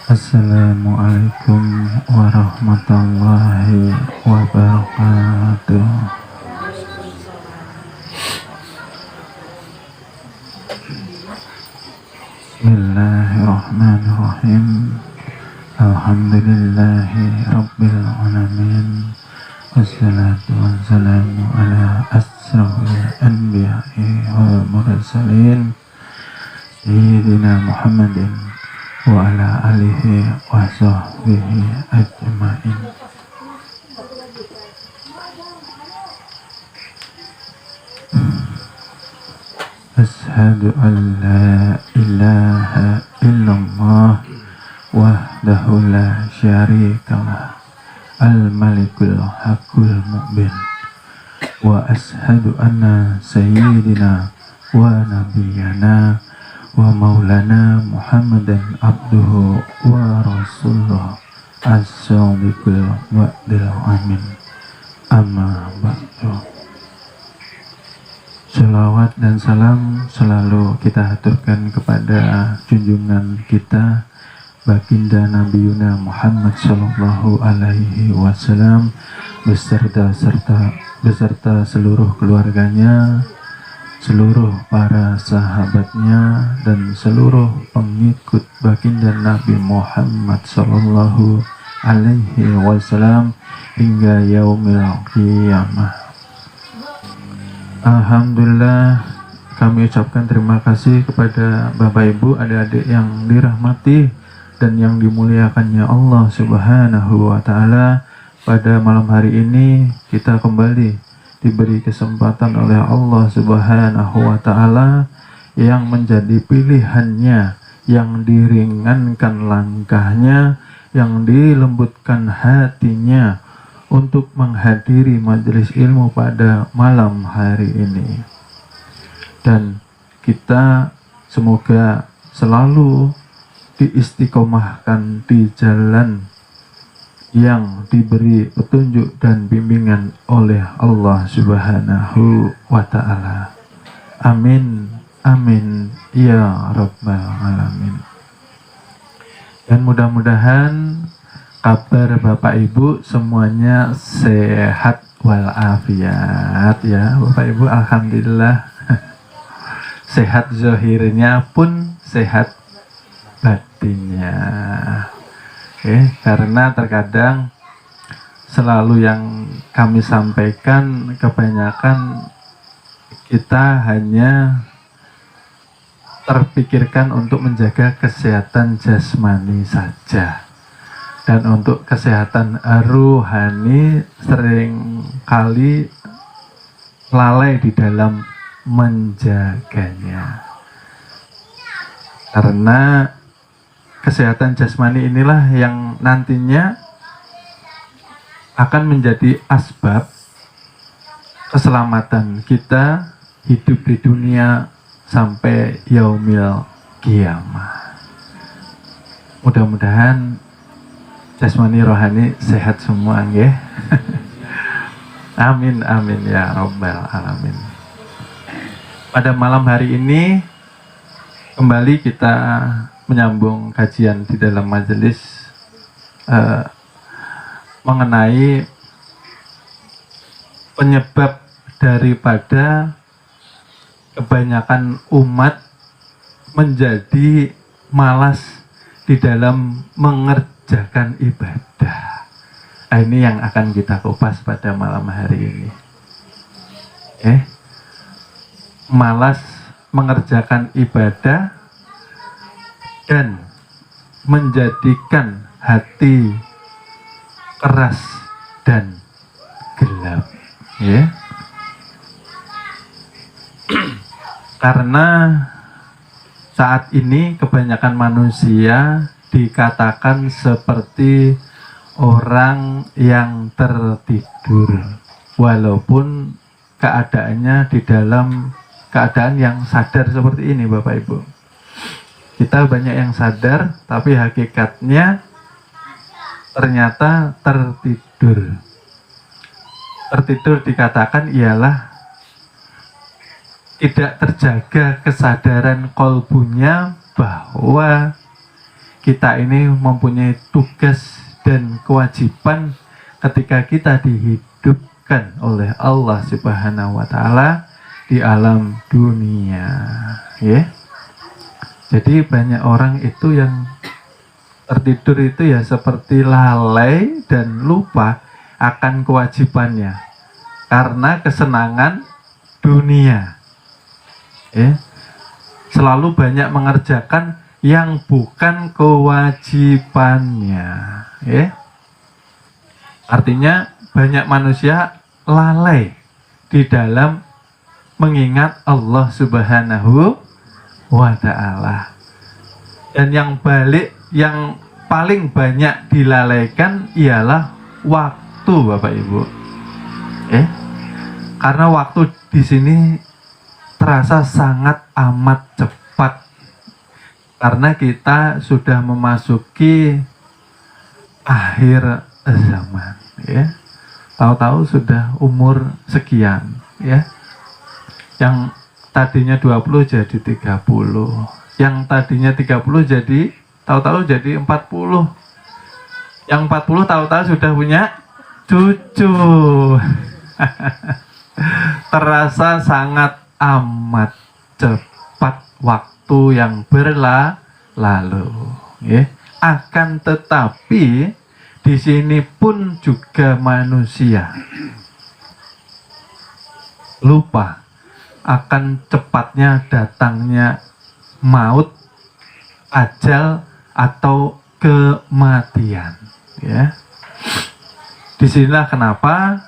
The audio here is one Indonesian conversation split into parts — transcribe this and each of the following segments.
Assalamualaikum warahmatullahi wabarakatuh. Bismillahirrahmanirrahim. Alhamdulillahi rabbil alamin. Wassalatu wassalamu ala asrafil anbiya'i wal mursalin Sayyidina Muhammadin wa ala alihi wa sahbihi ajma'in. Ashhadu an la ilaha illallah wahdahu la syarikalah al-malikul haqqul mu'min wa ashhadu anna sayyidina wa nabiyyana wa maulana Muhammadan abduhu wa rasuluh as-sadiqul wa'dil amin. Amma ba'du. Salawat dan salam selalu kita haturkan kepada junjungan kita Baginda Nabiuna Muhammad sallallahu alaihi wasallam beserta seluruh keluarganya, seluruh para sahabatnya, dan seluruh pengikut baginda Nabi Muhammad sallallahu alaihi wasallam hingga yaumil qiyamah. Alhamdulillah, kami ucapkan terima kasih kepada Bapak Ibu, adik-adik yang dirahmati dan yang dimuliakannya Allah Subhanahu wa Ta'ala. Pada malam hari ini kita kembali diberi kesempatan oleh Allah Subhanahu wa Ta'ala yang menjadi pilihannya, yang diringankan langkahnya, yang dilembutkan hatinya untuk menghadiri majelis ilmu pada malam hari ini. Dan kita semoga selalu diistiqomahkan di jalan yang diberi petunjuk dan bimbingan oleh Allah Subhanahu wa Ta'ala. Amin, amin, ya Rabbal Alamin. Dan mudah-mudahan kabar Bapak Ibu semuanya sehat walafiat ya Bapak Ibu. Alhamdulillah sehat zahirnya pun sehat batinnya. Karena terkadang selalu yang kami sampaikan, kebanyakan kita hanya terpikirkan untuk menjaga kesehatan jasmani saja, dan untuk kesehatan rohani sering kali lalai di dalam menjaganya. Karena kesehatan jasmani inilah yang nantinya akan menjadi asbab keselamatan kita hidup di dunia sampai yaumil qiyamah. Mudah-mudahan jasmani rohani sehat semua nggih. Amin amin ya Rabbal Alamin. Pada malam hari ini kembali kita menyambung kajian di dalam majelis mengenai penyebab daripada kebanyakan umat menjadi malas di dalam mengerjakan ibadah. Ini yang akan kita kupas pada malam hari ini. Malas mengerjakan ibadah dan menjadikan hati keras dan gelap, ya. Karena saat ini kebanyakan manusia dikatakan seperti orang yang tertidur, walaupun keadaannya di dalam keadaan yang sadar seperti ini, Bapak Ibu. Kita banyak yang sadar, tapi hakikatnya ternyata tertidur. Tertidur dikatakan ialah tidak terjaga kesadaran kolbunya bahwa kita ini mempunyai tugas dan kewajiban ketika kita dihidupkan oleh Allah Subhanahu wa taala di alam dunia, ya. Jadi banyak orang itu yang tertidur itu ya seperti lalai dan lupa akan kewajibannya karena kesenangan dunia, ya. Selalu banyak mengerjakan yang bukan kewajibannya, ya. Artinya banyak manusia lalai di dalam mengingat Allah Subhanahu wa ta'ala. Dan yang paling banyak dilalaikan ialah waktu, Bapak Ibu. Karena waktu di sini terasa sangat amat cepat. Karena kita sudah memasuki akhir zaman, ya. Tahu-tahu sudah umur sekian, ya. Yang tadinya 20 jadi 30. Yang tadinya 30 jadi tahu-tahu jadi 40. Yang 40 tahu-tahu sudah punya cucu. Terasa sangat amat cepat waktu yang berlalu, ya. Akan tetapi di sini pun juga manusia lupa akan cepatnya datangnya maut, ajal atau kematian, ya. Disinilah kenapa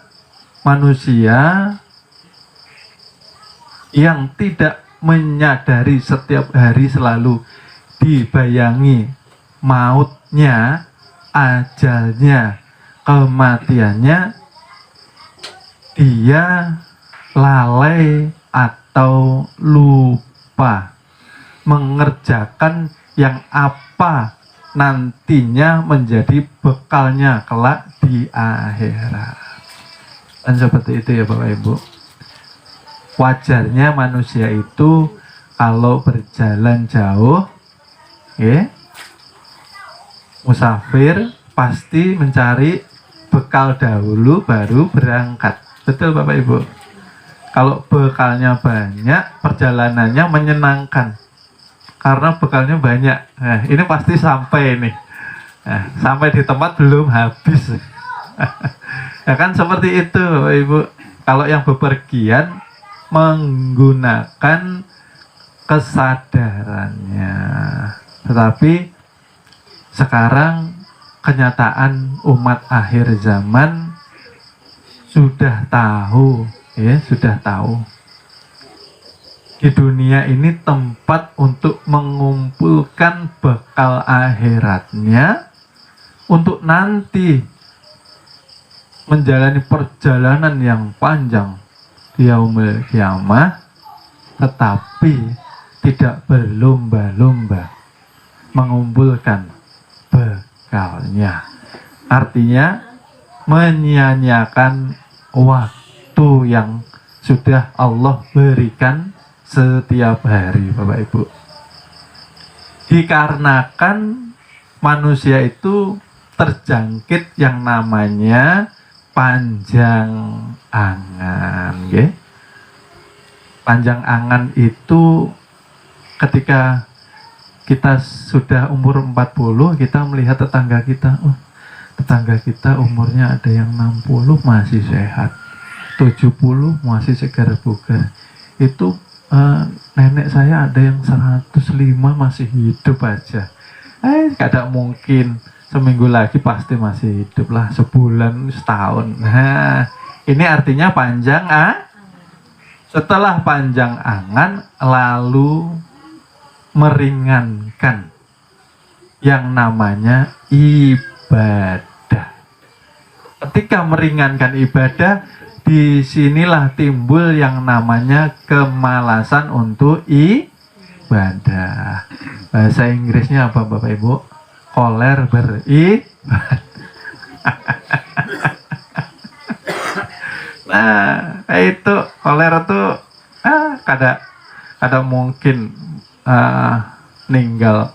manusia yang tidak menyadari setiap hari selalu dibayangi mautnya, ajalnya, kematiannya, dia lalai atau lupa mengerjakan yang apa nantinya menjadi bekalnya kelak di akhirat. Dan seperti itu ya Bapak Ibu. Wajarnya manusia itu kalau berjalan jauh, ya, musafir pasti mencari bekal dahulu baru berangkat. Betul Bapak Ibu. Kalau bekalnya banyak, perjalanannya menyenangkan. Karena bekalnya banyak. Nah, ini pasti sampai nih. Nah, sampai di tempat belum habis. Ya kan seperti itu Bapak Ibu. Kalau yang bepergian menggunakan kesadarannya. Tetapi sekarang kenyataan umat akhir zaman sudah tahu, ya, sudah tahu. Di dunia ini tempat untuk mengumpulkan bekal akhiratnya untuk nanti menjalani perjalanan yang panjang di yaumul kiamah, tetapi tidak berlomba-lomba mengumpulkan bekalnya. Artinya menyia-nyiakan waktu yang sudah Allah berikan setiap hari Bapak Ibu. Dikarenakan manusia itu terjangkit yang namanya panjang angan, ya. Panjang angan itu ketika kita sudah umur 40, kita melihat tetangga kita, oh, tetangga kita umurnya ada yang 60 masih sehat, 70 masih segar bugar. Itu nenek saya ada yang 105 masih hidup aja. Kadang mungkin seminggu lagi pasti masih hidup lah, sebulan, setahun. Nah, ini artinya panjang setelah panjang angan lalu meringankan yang namanya ibadah. Ketika meringankan ibadah, disinilah timbul yang namanya kemalasan untuk ibadah. Bahasa Inggrisnya apa Bapak Ibu? Koler beribadah. Nah, itu koler itu kadang mungkin ninggal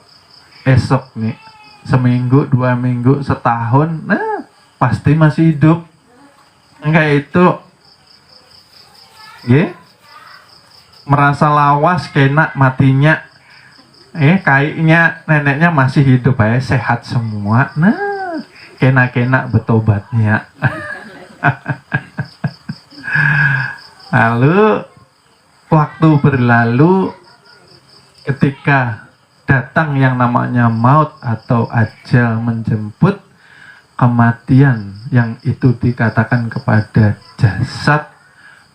esok nih, seminggu, 2 minggu, setahun, nah pasti masih hidup. Enggak itu, merasa lawas kena matinya, kayaknya neneknya masih hidup sehat semua. Nah, kena betobatnya. Lalu waktu berlalu, ketika datang yang namanya maut atau ajal menjemput, kematian yang itu dikatakan kepada jasad,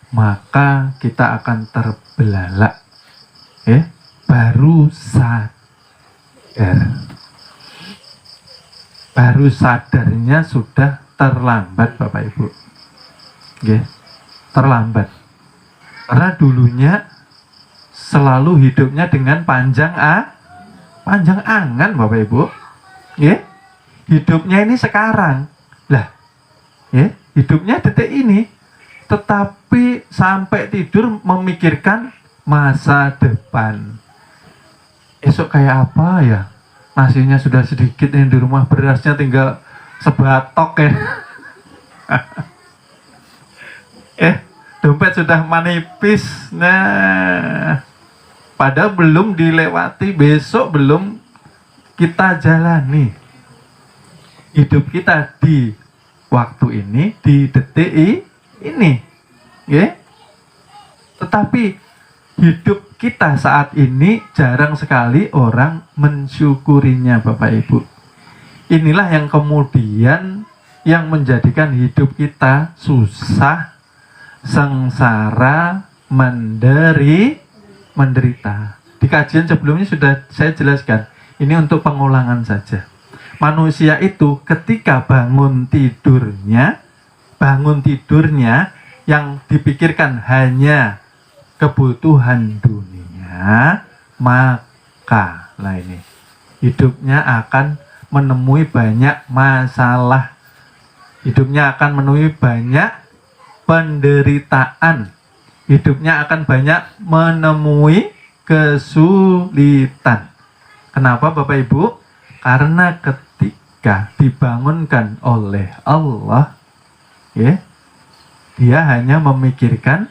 maka kita akan terbelalak. Baru sadarnya sudah terlambat, Bapak Ibu. Terlambat. Karena dulunya selalu hidupnya dengan panjang angan, Bapak Ibu. Hidupnya ini sekarang. Lah, hidupnya detik ini. Tetapi sampai tidur memikirkan masa depan. Esok kayak apa ya? Nasinya sudah sedikit nih di rumah, berasnya tinggal sebatok dompet sudah manipis. Nah, padahal belum dilewati, besok belum kita jalani. Hidup kita di waktu ini, di detik ini, tetapi hidup kita saat ini jarang sekali orang mensyukurinya, Bapak Ibu. Inilah yang kemudian yang menjadikan hidup kita susah, sengsara, menderita. Di kajian sebelumnya sudah saya jelaskan, ini untuk pengulangan saja. Manusia itu ketika bangun tidurnya yang dipikirkan hanya kebutuhan dunia, maka ini hidupnya akan menemui banyak masalah, hidupnya akan menemui banyak penderitaan, hidupnya akan banyak menemui kesulitan. Kenapa, Bapak Ibu? Karena ketika dibangunkan oleh Allah, dia hanya memikirkan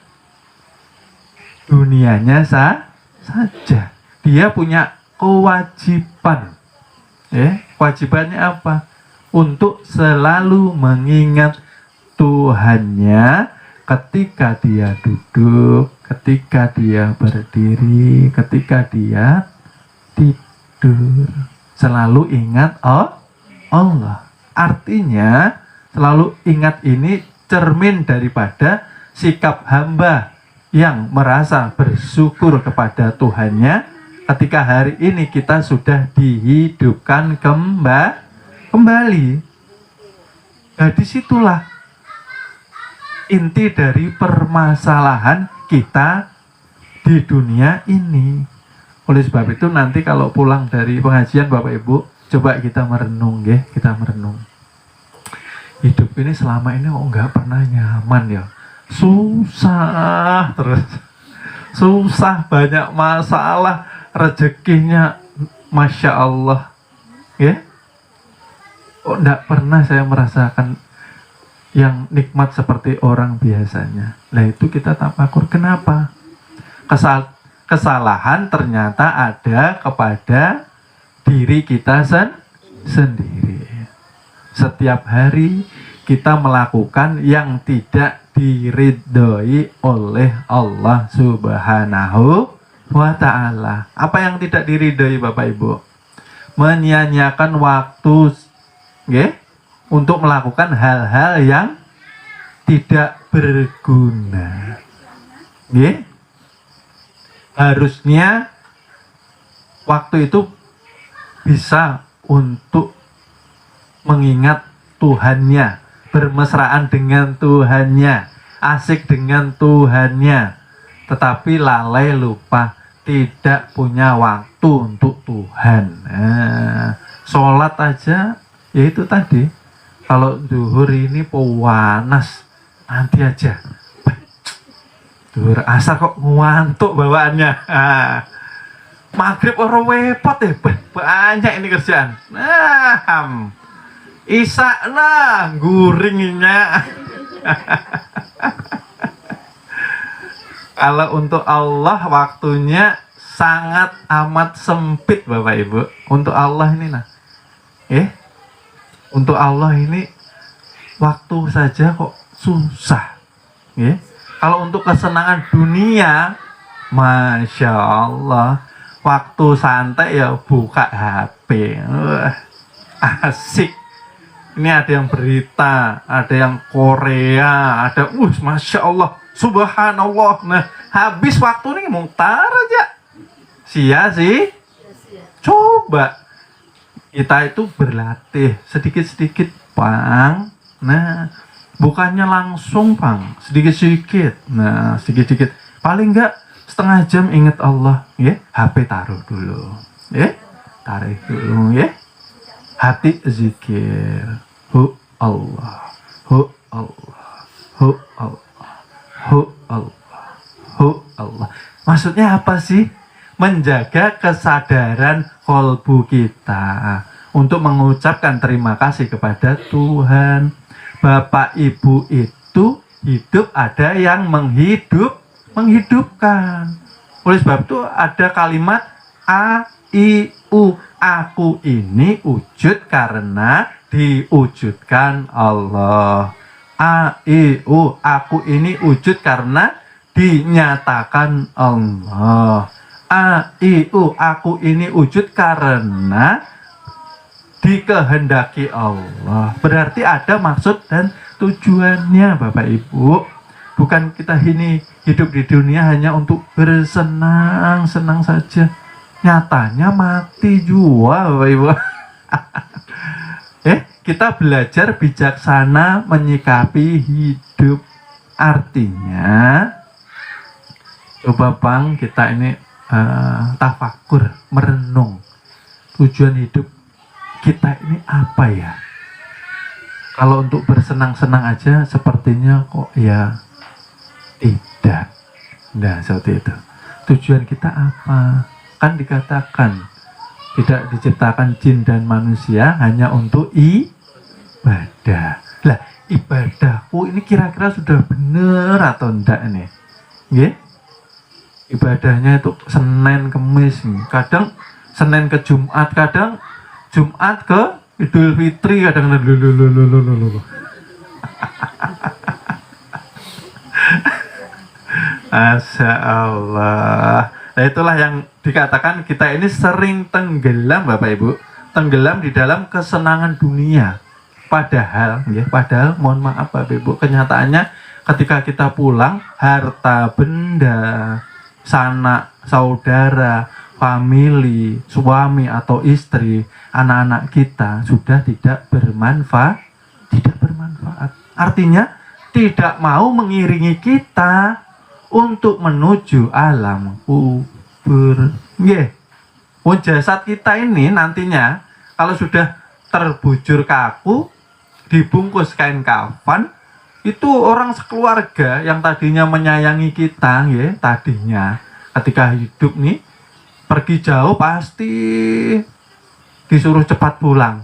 dunianya saja. Dia punya kewajiban. Kewajibannya apa? Untuk selalu mengingat Tuhannya ketika dia duduk, ketika dia berdiri, ketika dia tidur. Selalu ingat Allah. Artinya selalu ingat ini cermin daripada sikap hamba yang merasa bersyukur kepada Tuhannya ketika hari ini kita sudah dihidupkan kembali. Nah, disitulah inti dari permasalahan kita di dunia ini. Oleh sebab itu nanti kalau pulang dari pengajian, Bapak Ibu, coba kita merenung, kita merenung. Hidup ini selama ini kok nggak pernah nyaman ya. Susah terus. Susah, banyak masalah, rezekinya Masya Allah. Kok nggak pernah saya merasakan yang nikmat seperti orang biasanya. Nah itu kita tafakur. Kenapa? Kesalahan ternyata ada kepada diri kita sendiri. Setiap hari kita melakukan yang tidak diridhoi oleh Allah Subhanahu wa Ta'ala. Apa yang tidak diridhoi, Bapak Ibu? Menyia-nyiakan waktu untuk melakukan hal-hal yang tidak berguna. Harusnya waktu itu bisa untuk mengingat Tuhannya, bermesraan dengan Tuhannya, asik dengan Tuhannya, tetapi lalai, lupa, tidak punya waktu untuk Tuhan. Sholat aja, ya itu tadi, kalau zuhur ini panas, nanti aja. Zuhur asar kok ngantuk bawaannya. Maghrib orang repot ya, banyak ini kerjaan. Nah, Isa nah guringnya. Kalau untuk Allah waktunya sangat amat sempit Bapak Ibu. Untuk Allah ini nah, untuk Allah ini waktu saja kok susah. Kalau untuk kesenangan dunia, Masya Allah, waktu santai ya buka HP. Asik. Ini ada yang berita, ada yang Korea, ada Masya Allah, Subhanallah. Nah, habis waktu ini mutar aja. Sia sih. Coba kita itu berlatih sedikit-sedikit, Bang. Nah, bukannya langsung, Bang, sedikit-sedikit. Nah, sedikit-sedikit. Paling enggak setengah jam ingat Allah, ya. HP taruh dulu. Tarik dulu, ya. Hati zikir. Hu Allah. Hu Allah. Hu Allah. Hu Allah. Hu Allah. Maksudnya apa sih? Menjaga kesadaran kolbu kita untuk mengucapkan terima kasih kepada Tuhan. Bapak Ibu itu hidup ada yang menghidupkan. Oleh sebab itu ada kalimat A, I, U. Aku ini wujud karena diwujudkan Allah. A, I, U. Aku ini wujud karena dinyatakan Allah. A, I, U. Aku ini wujud karena dikehendaki Allah. Berarti ada maksud dan tujuannya Bapak Ibu. Bukan kita ini hidup di dunia hanya untuk bersenang-senang saja. Nyatanya mati juga Bapak Ibu. Kita belajar bijaksana menyikapi hidup. Artinya coba Bang kita ini tafakur, merenung. Tujuan hidup kita ini apa ya? Kalau untuk bersenang-senang aja sepertinya kok ya tidak. Nah seperti itu. Tujuan kita apa? Kan dikatakan tidak diciptakan jin dan manusia hanya untuk ibadah. Lah ibadahku ini kira-kira sudah benar atau enggak nih? Ibadahnya itu Senin Kemis, kadang Senin ke Jumat, kadang Jumat ke Idul Fitri, kadang Masya Allah. Nah itulah yang dikatakan kita ini sering tenggelam Bapak Ibu, tenggelam di dalam kesenangan dunia. Padahal mohon maaf Bapak Ibu, kenyataannya ketika kita pulang, harta benda, sanak saudara, famili, suami atau istri, anak-anak kita sudah tidak bermanfaat. Artinya tidak mau mengiringi kita untuk menuju alam kubur. Jasad kita ini nantinya kalau sudah terbujur kaku, dibungkus kain kafan, itu orang sekeluarga yang tadinya menyayangi kita, tadinya ketika hidup nih pergi jauh pasti disuruh cepat pulang.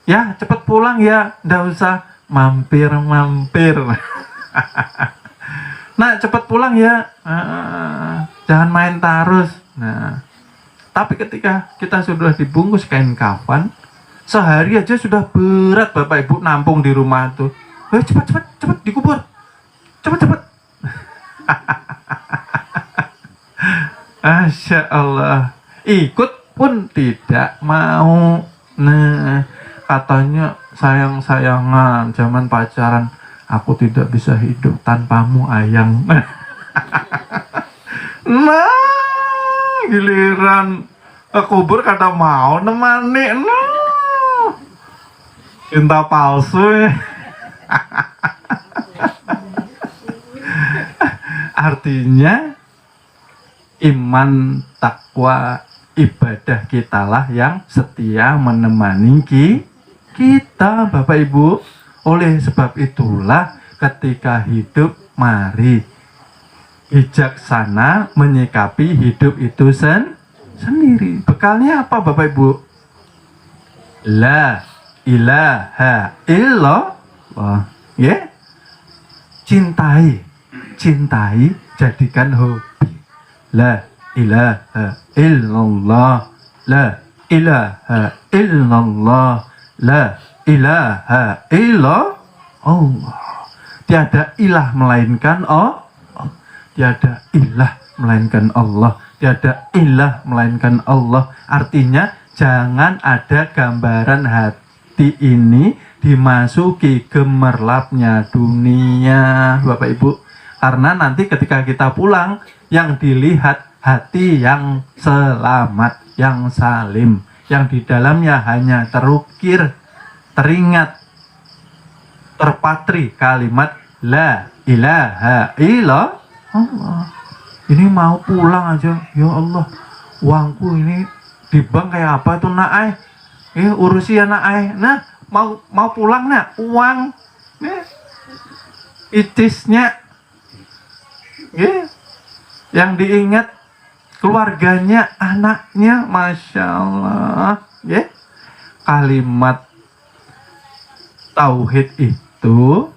Ya cepat pulang ya, ndak usah mampir. Nah cepat pulang ya, jangan main terus. Nah tapi ketika kita sudah dibungkus kain kafan, sehari aja sudah berat Bapak Ibu nampung di rumah tuh. Cepat dikubur, cepat. Masya Allah, ikut pun tidak mau. Nah katanya sayang-sayangan zaman pacaran, aku tidak bisa hidup tanpamu ayang. Nah giliran ke kubur kata mau nemani. Nah cinta palsu ya. Artinya iman, takwa, ibadah kitalah yang setia menemani kita Bapak Ibu. Oleh sebab itulah ketika hidup mari bijaksana menyikapi hidup itu sendiri. Bekalnya apa Bapak Ibu? La ilaha illallah. Ya. Cintai, jadikan hobi. La ilaha illallah. La ilaha illallah. La ilaha illallah. Tiada ilah melainkan Allah. Tiada ilah melainkan Allah. Tiada ilah melainkan Allah. Artinya jangan ada gambaran hati ini dimasuki gemerlapnya dunia, Bapak Ibu. Karena nanti ketika kita pulang, yang dilihat hati yang selamat, yang salim, yang di dalamnya hanya terukir, teringat, terpatri kalimat la ilaha illallah. Ini mau pulang aja, ya Allah, uangku ini di bank kayak apa tuh nak ay? Urusi ya nak ay. Nah, mau pulang nak, uang itisnya, yang diingat keluarganya, anaknya, masya Allah, kalimat tauhid itu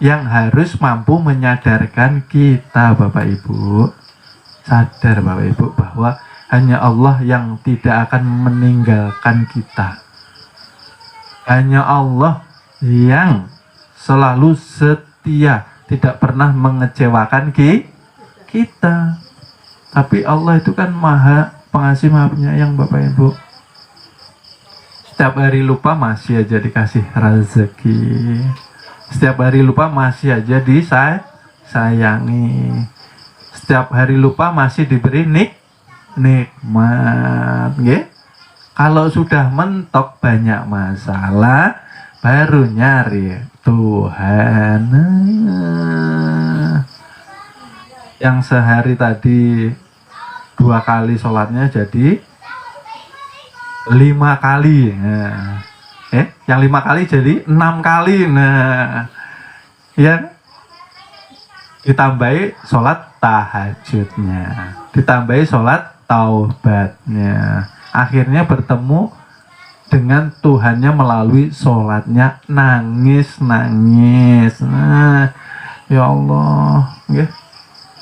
yang harus mampu menyadarkan kita, Bapak Ibu. Sadar Bapak Ibu bahwa hanya Allah yang tidak akan meninggalkan kita. Hanya Allah yang selalu setia, tidak pernah mengecewakan kita. Tapi Allah itu kan maha pengasih, maha penyayang Bapak Ibu. Setiap hari lupa masih aja dikasih rezeki. Setiap hari lupa masih aja disayangi. Setiap hari lupa masih diberi nikmat. Kalau sudah mentok banyak masalah, baru nyari Tuhan. Yang sehari tadi 2 kali sholatnya jadi 5 kali. Nah, yang 5 kali jadi 6 kali. Nah, ya, ditambahi sholat tahajudnya, ditambahi sholat taubatnya. Akhirnya bertemu dengan Tuhannya melalui sholatnya, nangis. Nah, ya Allah,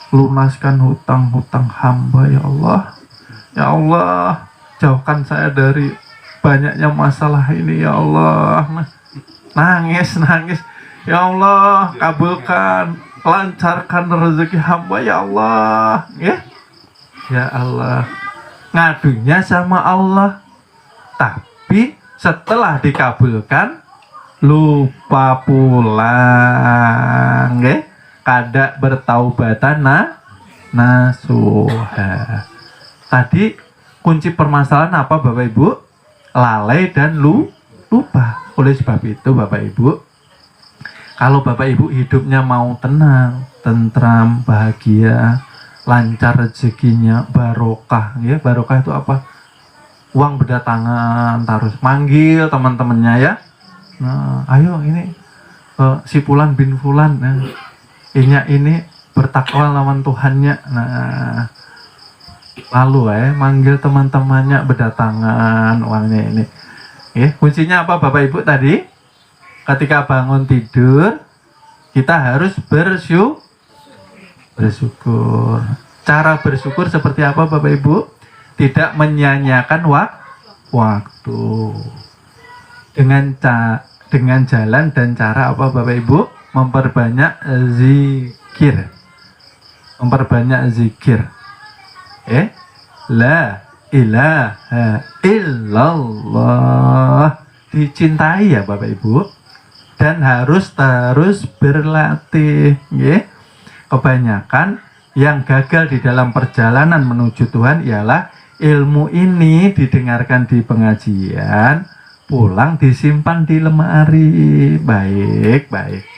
lunaskan hutang-hutang hamba, ya Allah. Ya Allah, jauhkan saya dari banyaknya masalah ini, ya Allah. Nangis. Ya Allah, kabulkan, lancarkan rezeki hamba, ya Allah. Ya Allah. Ngadunya sama Allah. Tapi setelah dikabulkan, lupa pulang. Kada bertaubatan nasuha. Tadi kunci permasalahan apa Bapak Ibu? Lalai dan lupa. Oleh sebab itu Bapak Ibu, kalau Bapak Ibu hidupnya mau tenang, tentram, bahagia, lancar rezekinya, barokah. Barokah itu apa? Uang berdatangan terus. Manggil teman-temannya ya. Nah, ayo ini si Fulan bin Fulan. Nah, ini bertakwa lawan Tuhannya. Nah, lalu manggil teman-temannya berdatangan uangnya ini. Kuncinya apa Bapak Ibu tadi? Ketika bangun tidur, kita harus bersyukur. Cara bersyukur seperti apa Bapak Ibu? Tidak menyia-nyiakan waktu. Dengan jalan dan cara apa Bapak Ibu? Memperbanyak zikir. La ilaha illallah. Dicintai ya Bapak Ibu. Dan harus terus berlatih. Kebanyakan yang gagal di dalam perjalanan menuju Tuhan ialah ilmu ini didengarkan di pengajian, pulang disimpan di lemari. Baik.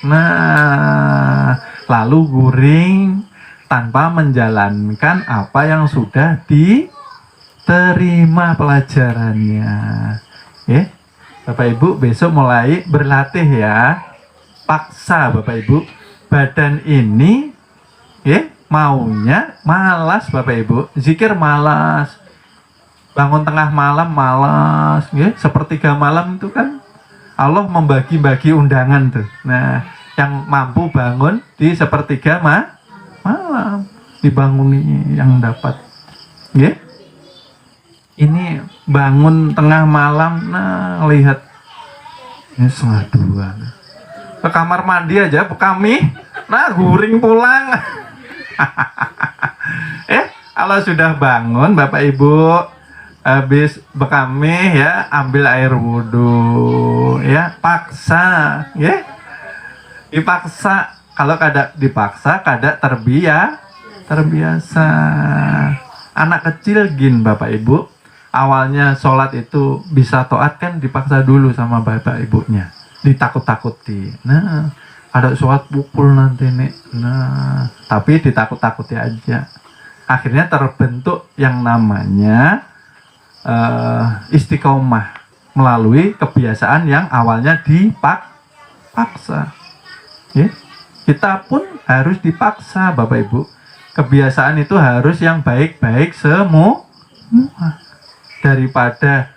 Nah, lalu guring tanpa menjalankan apa yang sudah diterima pelajarannya. Bapak Ibu besok mulai berlatih ya. Paksa Bapak Ibu. Badan ini maunya malas Bapak Ibu. Zikir malas. bangun tengah malam malas, ya. Sepertiga malam itu kan Allah membagi-bagi undangan tuh. Nah, yang mampu bangun di sepertiga malam dibanguni yang dapat, ya. Ini bangun tengah malam, nah lihat ini 1:30. Ke kamar mandi aja, kami, nah guring pulang. Kalau sudah bangun Bapak Ibu, habis bekami ya, ambil air wudhu ya, paksa ya, dipaksa. Kalau kada dipaksa, kada terbiasa. Anak kecil gin Bapak Ibu, awalnya sholat itu bisa taat kan dipaksa dulu sama bapak ibunya, ditakut-takuti. Nah, ada sholat pukul nanti nih. Nah, tapi ditakut-takuti aja. Akhirnya terbentuk yang namanya istiqomah melalui kebiasaan yang awalnya dipaksa. Ya? Kita pun harus dipaksa Bapak Ibu. Kebiasaan itu harus yang baik-baik semua. Daripada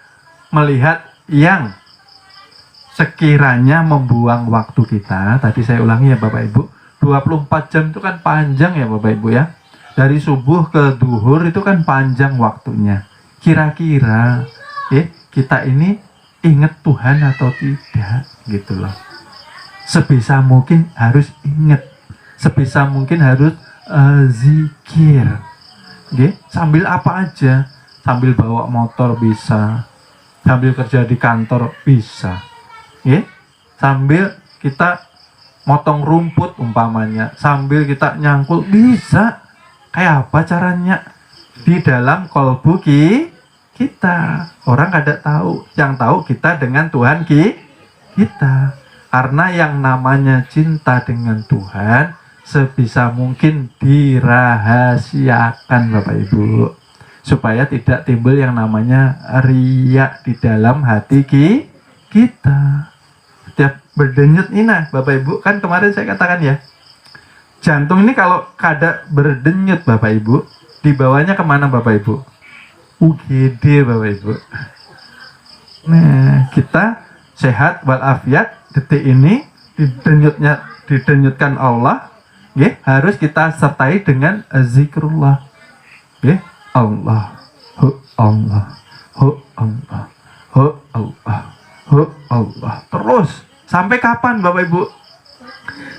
melihat yang sekiranya membuang waktu kita. Tadi saya ulangi ya Bapak Ibu, 24 jam itu kan panjang ya Bapak Ibu ya. Dari subuh ke duhur itu kan panjang waktunya. Kira-kira kita ini ingat Tuhan atau tidak gitu loh. Sebisa mungkin harus ingat, sebisa mungkin harus zikir. Sambil apa aja, sambil bawa motor bisa, sambil kerja di kantor bisa, sambil kita motong rumput umpamanya, sambil kita nyangkul bisa. Kayak apa caranya? Di dalam kolbu kita. Orang kada tahu, yang tahu kita dengan Tuhan kita. Karena yang namanya cinta dengan Tuhan sebisa mungkin dirahasiakan Bapak Ibu, supaya tidak timbul yang namanya riya di dalam hati kita. Setiap berdenyut ini Bapak Ibu, kan kemarin saya katakan ya, jantung ini kalau kada berdenyut Bapak Ibu, dibawanya kemana Bapak Ibu? UGD Bapak Ibu. Nah, kita sehat walafiat, detik ini didenyutkan Allah, harus kita sertai dengan zikrullah. Allah, Allah, Allah, Allah, Allah. Terus sampai kapan Bapak Ibu?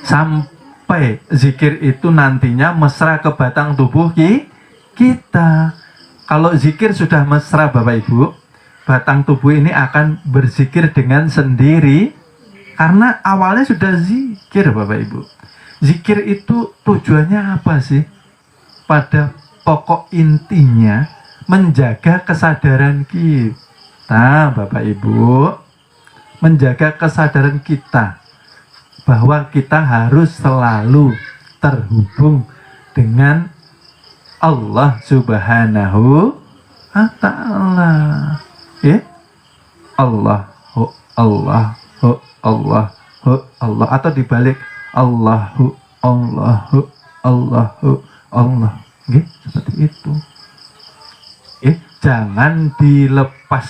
Sampai zikir itu nantinya mesra ke batang tubuh kita. Kalau zikir sudah mesra Bapak Ibu, batang tubuh ini akan berzikir dengan sendiri, karena awalnya sudah zikir Bapak Ibu. Zikir itu tujuannya apa sih? Pada pokok intinya menjaga kesadaran kita Bapak Ibu, menjaga kesadaran kita bahwa kita harus selalu terhubung dengan Allah Subhanahu wa Ta'ala. Allah, Allah, Allah, Allah, atau dibalik Allahu, Allahu, Allahu, Allah. Seperti itu. Jangan dilepas,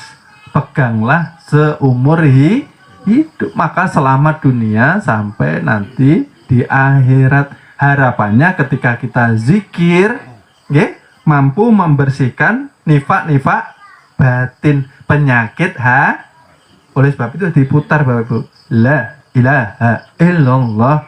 peganglah seumur hidup, maka selamat dunia sampai nanti di akhirat. Harapannya ketika kita zikir, mampu membersihkan nifak-nifak batin, penyakit oleh sebab itu diputar Bapak Ibu, la ilaha illallah,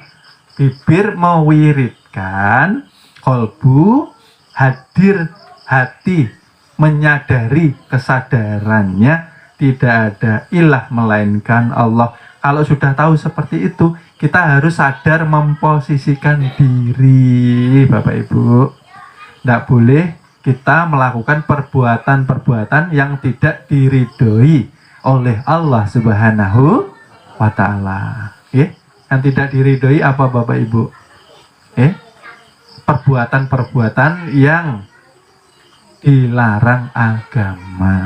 bibir mewiridkan, kolbu hadir, hati menyadari kesadarannya tidak ada ilah melainkan Allah. Kalau sudah tahu seperti itu, kita harus sadar memposisikan diri Bapak Ibu. Tidak boleh kita melakukan perbuatan-perbuatan yang tidak diridhoi oleh Allah Subhanahu wa Ta'ala. Yang tidak diridhoi apa Bapak Ibu? Perbuatan-perbuatan yang dilarang agama.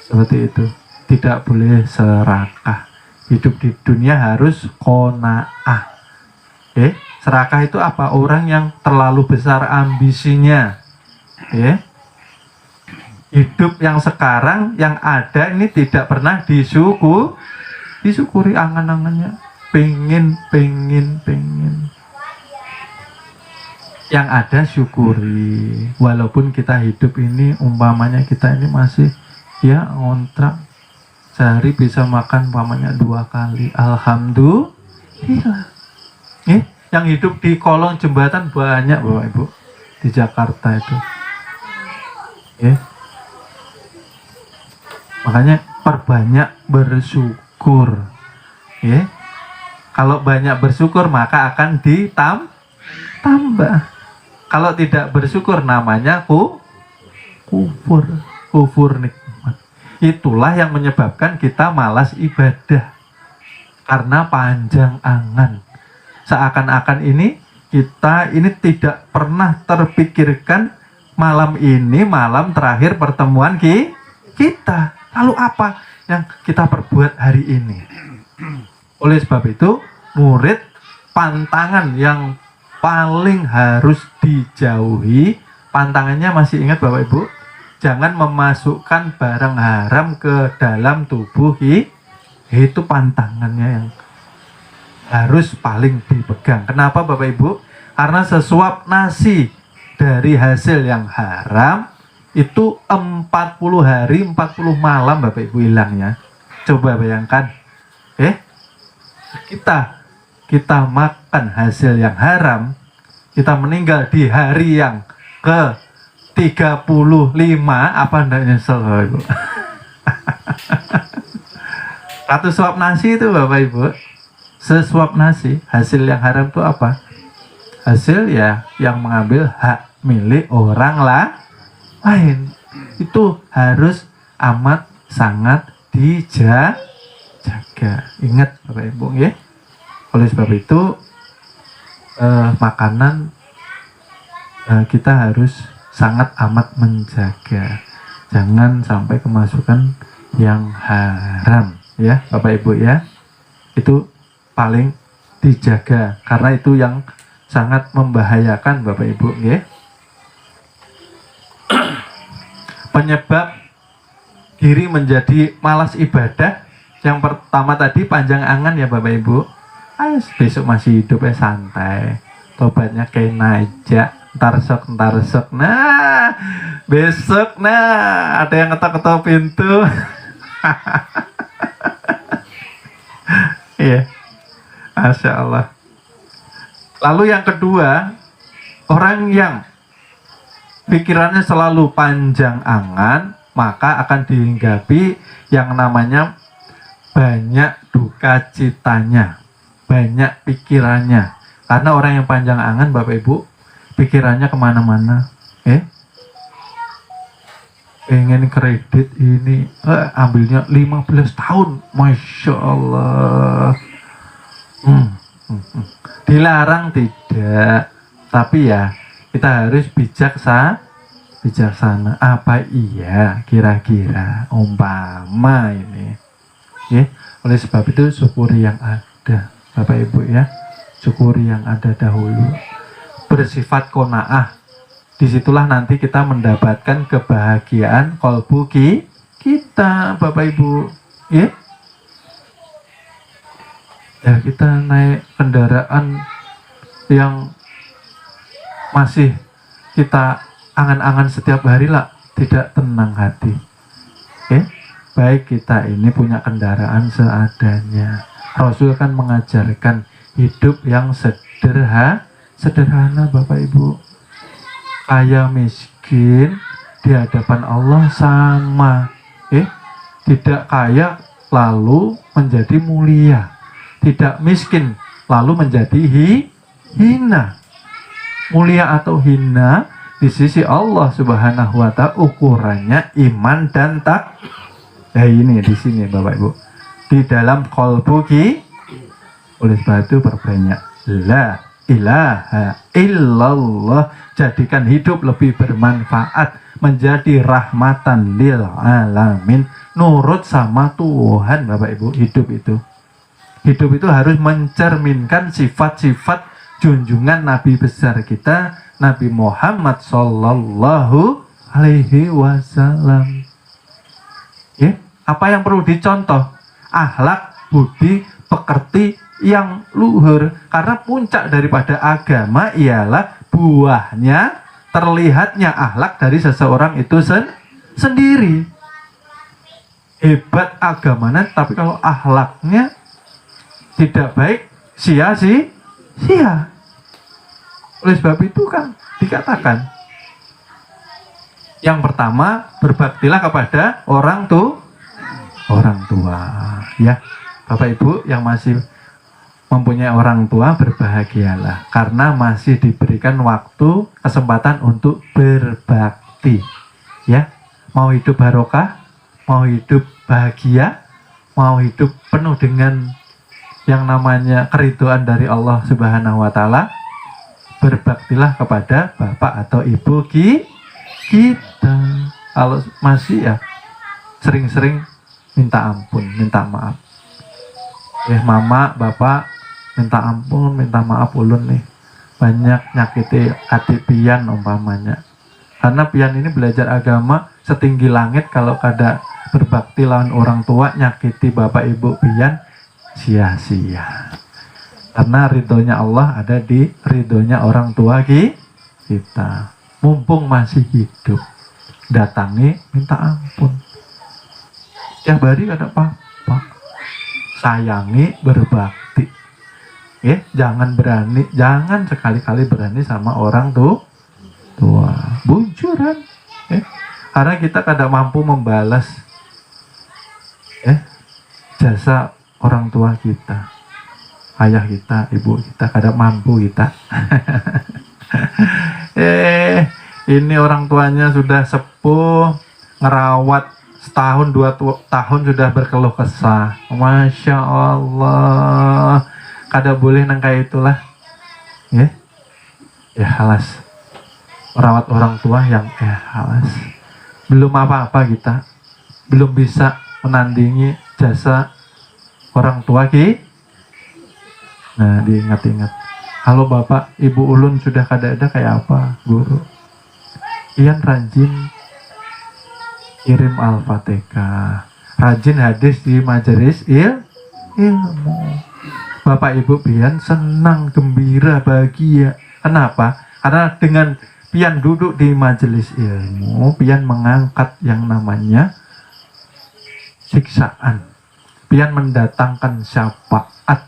Seperti itu. Tidak boleh serakah. Hidup di dunia harus qanaah. Serakah itu apa? Orang yang terlalu besar ambisinya. Hidup yang sekarang yang ada ini tidak pernah disyukuri angan-angannya. Pengen. Yang ada syukuri. Walaupun kita hidup ini, umpamanya kita ini masih ya ngontrak, sehari bisa makan umpamanya 2 kali. Alhamdulillah. Yang hidup di kolong jembatan banyak Bapak Ibu di Jakarta itu. Makanya perbanyak bersyukur. Kalau banyak bersyukur maka akan ditambah. Kalau tidak bersyukur namanya kufur nikmat. Itulah yang menyebabkan kita malas ibadah. Karena panjang angan. Seakan-akan kita ini tidak pernah terpikirkan malam ini malam terakhir pertemuan kita. Lalu apa yang kita perbuat hari ini? Oleh sebab itu, murid pantangan yang paling harus dijauhi, pantangannya masih ingat Bapak Ibu? Jangan memasukkan barang haram ke dalam tubuh itu pantangannya yang harus paling dipegang. Kenapa Bapak Ibu? Karena sesuap nasi dari hasil yang haram itu 40 hari 40 malam Bapak Ibu hilangnya. Coba bayangkan. Kita makan hasil yang haram, kita meninggal di hari yang ke 35, apa enggak nyesel Bapak Ibu? Satu suap nasi itu Bapak Ibu, sesuap nasi, hasil yang haram itu apa? Hasil ya yang mengambil hak milik orang lain. Itu harus amat sangat dijaga. Ingat Bapak Ibu ya. Oleh sebab itu makanan kita harus sangat amat menjaga. Jangan sampai kemasukan yang haram ya Bapak Ibu ya. Itu paling dijaga karena itu yang sangat membahayakan Bapak Ibu ya. Penyebab diri menjadi malas ibadah yang pertama tadi panjang angan ya Bapak Ibu. Besok masih hidup santai, tobatnya kena aja, ntar sok. Nah besok ada yang ketok-ketok pintu. Iya, Masya Allah. Lalu yang kedua, orang yang pikirannya selalu panjang angan, maka akan dihinggapi yang namanya banyak duka citanya, banyak pikirannya. Karena orang yang panjang angan Bapak Ibu, pikirannya kemana-mana. Pengen kredit ini, ambilnya 15 tahun, Masya Allah. Dilarang tidak, tapi ya kita harus bijaksana. Apa iya kira-kira umpama ini oleh sebab itu syukuri yang ada Bapak Ibu ya, syukuri yang ada dahulu, bersifat qanaah. Disitulah nanti kita mendapatkan kebahagiaan qalbu kita Bapak Ibu ya. Kita naik kendaraan yang masih kita angan-angan setiap hari lah, tidak tenang hati. Baik kita ini punya kendaraan seadanya. Rasul kan mengajarkan hidup yang sederhana Bapak Ibu. Kaya miskin di hadapan Allah sama. Tidak kaya lalu menjadi mulia, tidak miskin lalu menjadi hina. Mulia atau hina di sisi Allah Subhanahu wa Ta'ala ukurannya iman dan ini di sini Bapak Ibu, di dalam qalbu oleh sebab itu perbanyak la ilaha illallah. Jadikan hidup lebih bermanfaat, menjadi rahmatan lil alamin, nurut sama Tuhan Bapak Ibu. Hidup itu harus mencerminkan sifat-sifat junjungan Nabi besar kita, Nabi Muhammad Sallallahu Alaihi Wasallam. Ya, apa yang perlu dicontoh? Akhlak, budi, pekerti yang luhur. Karena puncak daripada agama ialah buahnya, terlihatnya akhlak dari seseorang itu sendiri. Hebat agamanya, tapi kalau akhlaknya tidak baik, sia-sia. Oleh sebab itu kan dikatakan, yang pertama, berbaktilah kepada orang tua. Ya, Bapak Ibu yang masih mempunyai orang tua, berbahagialah karena masih diberikan waktu, kesempatan untuk berbakti. Ya, mau hidup barokah, mau hidup bahagia, mau hidup penuh dengan yang namanya keridhaan dari Allah Subhanahu wa taala, berbaktilah kepada bapak atau ibu kita. Kalau masih ya sering-sering minta ampun, minta maaf. Mama, bapak, minta ampun, minta maaf ulun nih. Banyak nyakiti hati pian umpamanya. Karena pian ini belajar agama setinggi langit, kalau kada berbakti lawan orang tua, nyakiti bapak ibu pian, sia-sia. Karena ridhonya Allah ada di ridhonya orang tua kita. Mumpung masih hidup, datangi, minta ampun. Setiap hari ada apa-apa, sayangi, berbakti. Jangan sekali-kali berani sama orang tua. Bujuran. Karena kita kadang mampu membalas jasa orang tua kita, ayah kita, ibu kita, kadang mampu kita. Ini orang tuanya sudah sepuh, ngerawat setahun 2 tahun sudah berkeluh kesah. Masya Allah, kada boleh nangka itulah. Ya halas, merawat orang tua yang halas. Belum apa-apa kita, belum bisa menandingi jasa orang tua Nah, diingat-ingat. Kalau bapak ibu ulun sudah kada ada, kayak apa guru? Ian rajin kirim Al-Fatihah, rajin hadis di majelis ilmu. Bapak ibu pian senang, gembira, bahagia. Kenapa? Karena dengan pian duduk di majelis ilmu, pian mengangkat yang namanya siksaan, pian mendatangkan syafaat,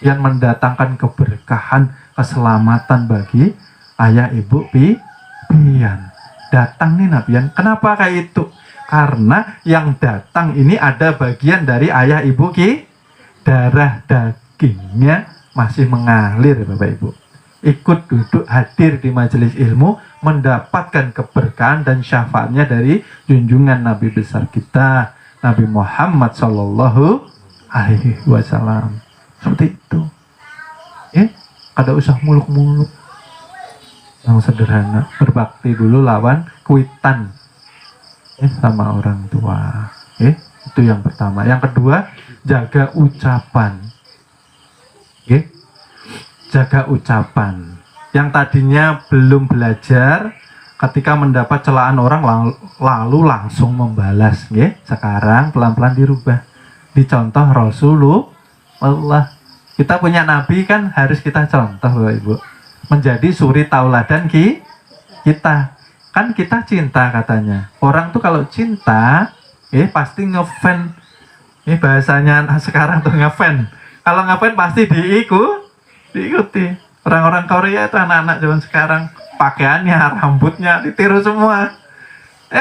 pian mendatangkan keberkahan, keselamatan bagi ayah ibu pian. Datang nih nabian. Kenapa kayak itu? Karena yang datang ini ada bagian dari ayah ibu darah dagingnya masih mengalir, Bapak Ibu. Ikut duduk hadir di majelis ilmu, mendapatkan keberkahan dan syafaatnya dari junjungan Nabi besar kita, Nabi Muhammad Sallallahu Alaihi Wasallam. Seperti itu. Kada usah muluk-muluk. Yang sederhana, berbakti dulu lawan kuitan sama orang tua. Itu yang pertama. Yang kedua, jaga ucapan. Jaga ucapan. Yang tadinya belum belajar, ketika mendapat celaan orang lalu langsung membalas. Sekarang pelan-pelan dirubah. Dicontoh Rasulullah. Kita punya nabi kan harus kita contoh, Bapak Ibu. Menjadi suri tauladan kita. Kan kita cinta katanya. Orang tuh kalau cinta, pasti ngefan. Bahasanya sekarang tuh ngefan. Kalau ngefan pasti diikuti. Orang-orang Korea itu anak-anak zaman sekarang, pakaiannya, rambutnya ditiru semua.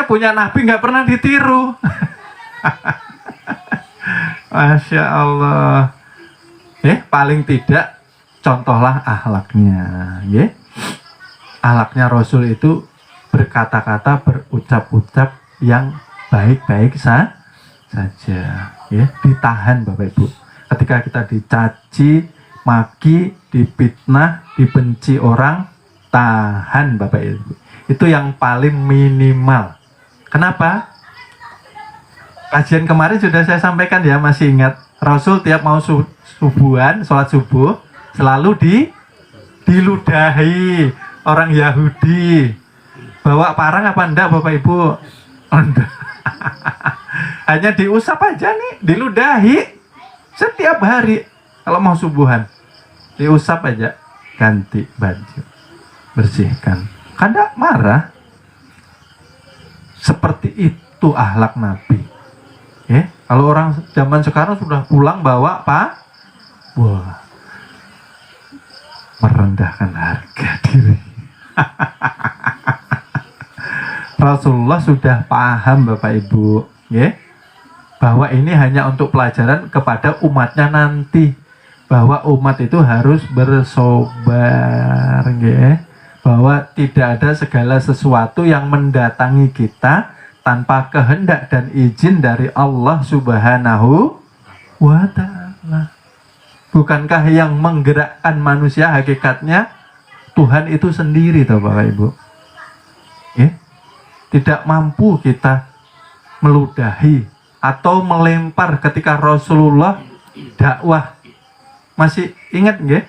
Punya nabi nggak pernah ditiru. Masya Allah. Paling tidak contohlah akhlaknya. Akhlaknya Rasul itu berkata-kata, berucap-ucap yang baik-baik saja. Ditahan Bapak Ibu. Ketika kita dicaci, maki, dipitnah, dibenci orang, tahan Bapak Ibu. Itu yang paling minimal. Kenapa? Kajian kemarin sudah saya sampaikan ya, masih ingat. Rasul tiap mau subuhan, sholat subuh, selalu diludahi orang Yahudi. Bawa parang apa enggak Bapak Ibu? Enggak. Hanya diusap aja nih, diludahi setiap hari. Kalau mau subuhan, diusap aja, ganti baju, bersihkan. Kada marah. Seperti itu akhlak Nabi. Kalau orang zaman sekarang sudah pulang bawa wah, merendahkan harga diri. Rasulullah sudah paham Bapak Ibu, bahwa ini hanya untuk pelajaran kepada umatnya nanti, bahwa umat itu harus bersabar, bahwa tidak ada segala sesuatu yang mendatangi kita tanpa kehendak dan izin dari Allah Subhanahu wa Ta'ala. Bukankah yang menggerakkan manusia hakikatnya Tuhan itu sendiri, toh Bapak Ibu? Tidak mampu kita meludahi atau melempar ketika Rasulullah dakwah. Masih ingat nggih?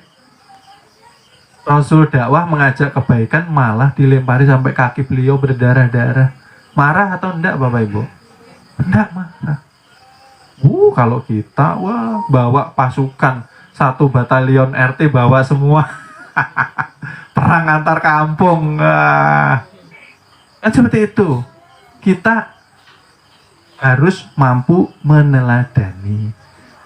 Rasul dakwah mengajak kebaikan malah dilempari sampai kaki beliau berdarah-darah. Marah atau enggak Bapak Ibu? Enggak marah. Kalau kita bawa pasukan 1 batalion RT bawa semua perang antar kampung. Kan seperti itu. Kita harus mampu meneladani.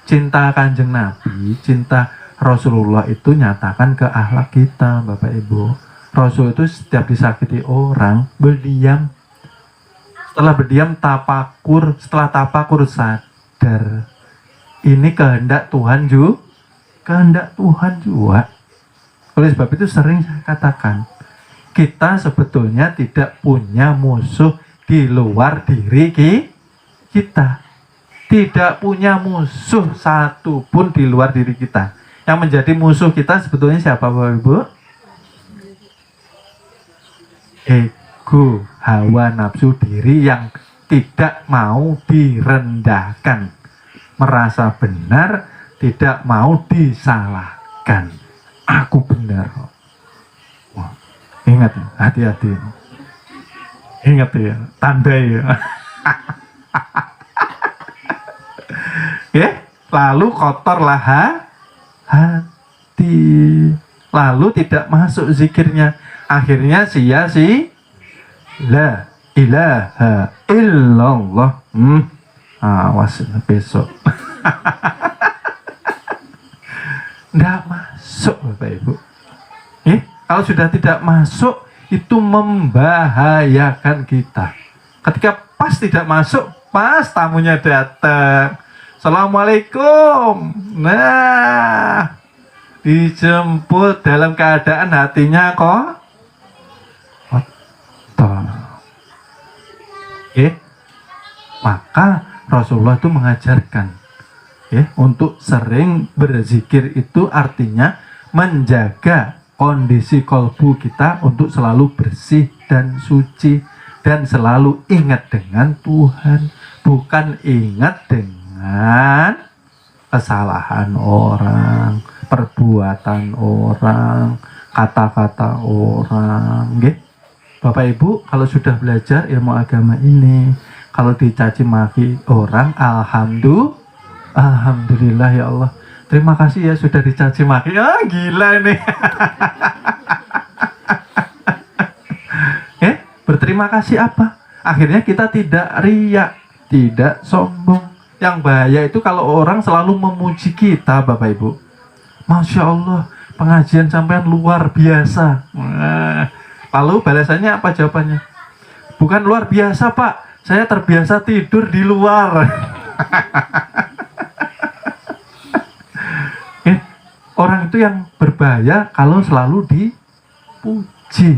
Cinta Kanjeng Nabi, cinta Rasulullah itu nyatakan ke akhlak kita, Bapak Ibu. Rasul itu setiap disakiti orang, berdiam. Setelah berdiam tapakur, setelah tapakur sadar. Ini kehendak Tuhan juga. Kehendak Tuhan juga. Oleh sebab itu sering saya katakan, kita sebetulnya tidak punya musuh di luar diri kita. Tidak punya musuh satu pun di luar diri kita. Yang menjadi musuh kita sebetulnya siapa Bapak Ibu? Ego, hawa nafsu diri yang tidak mau direndahkan. Merasa benar, tidak mau disalahkan. Aku benar. Ingat, hati-hati. Ingat ya, tandai ya. Lalu kotorlah hati. Lalu tidak masuk zikirnya. Akhirnya sia-sia. La ilaha illallah. Awas besok. Nggak masuk Bapak Ibu. Kalau sudah tidak masuk, itu membahayakan kita. Ketika pas tidak masuk, pas tamunya datang, Assalamualaikum. Nah, dijemput dalam keadaan hatinya kotor. Maka Rasulullah itu mengajarkan, untuk sering berzikir itu artinya menjaga kondisi kolbu kita untuk selalu bersih dan suci dan selalu ingat dengan Tuhan, bukan ingat dengan kesalahan orang, perbuatan orang, kata-kata orang. Bapak Ibu, kalau sudah belajar ilmu agama ini, kalau dicaci maki orang, alhamdulillah ya Allah. Terima kasih ya sudah dicaci maki. Gila ini. Berterima kasih apa? Akhirnya kita tidak riak, tidak sombong. Yang bahaya itu kalau orang selalu memuji kita, Bapak Ibu. Masya Allah, pengajian sampean luar biasa. Lalu balasannya apa jawabannya? Bukan luar biasa Pak, saya terbiasa tidur di luar. Orang itu yang berbahaya kalau selalu dipuji,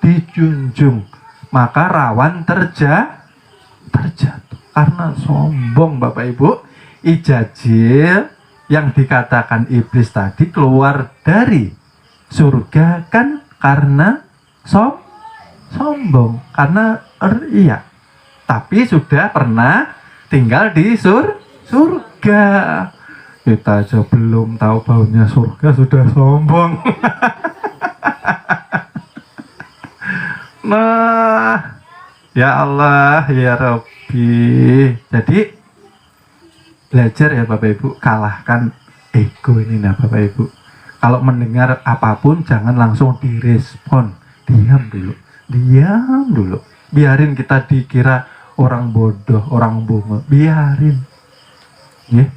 dijunjung, maka rawan terjatuh karena sombong Bapak Ibu. Ijajil yang dikatakan iblis tadi keluar dari surga kan karena sombong, karena riya. Tapi sudah pernah tinggal di surga. Kita aja belum tahu baunya surga sudah sombong. Nah, ya Allah, ya Rabbi. Jadi belajar ya Bapak Ibu, kalahkan ego ini nah Bapak Ibu. Kalau mendengar apapun jangan langsung direspon, diam dulu. Biarin kita dikira orang bodoh, orang bunga, biarin. Ya.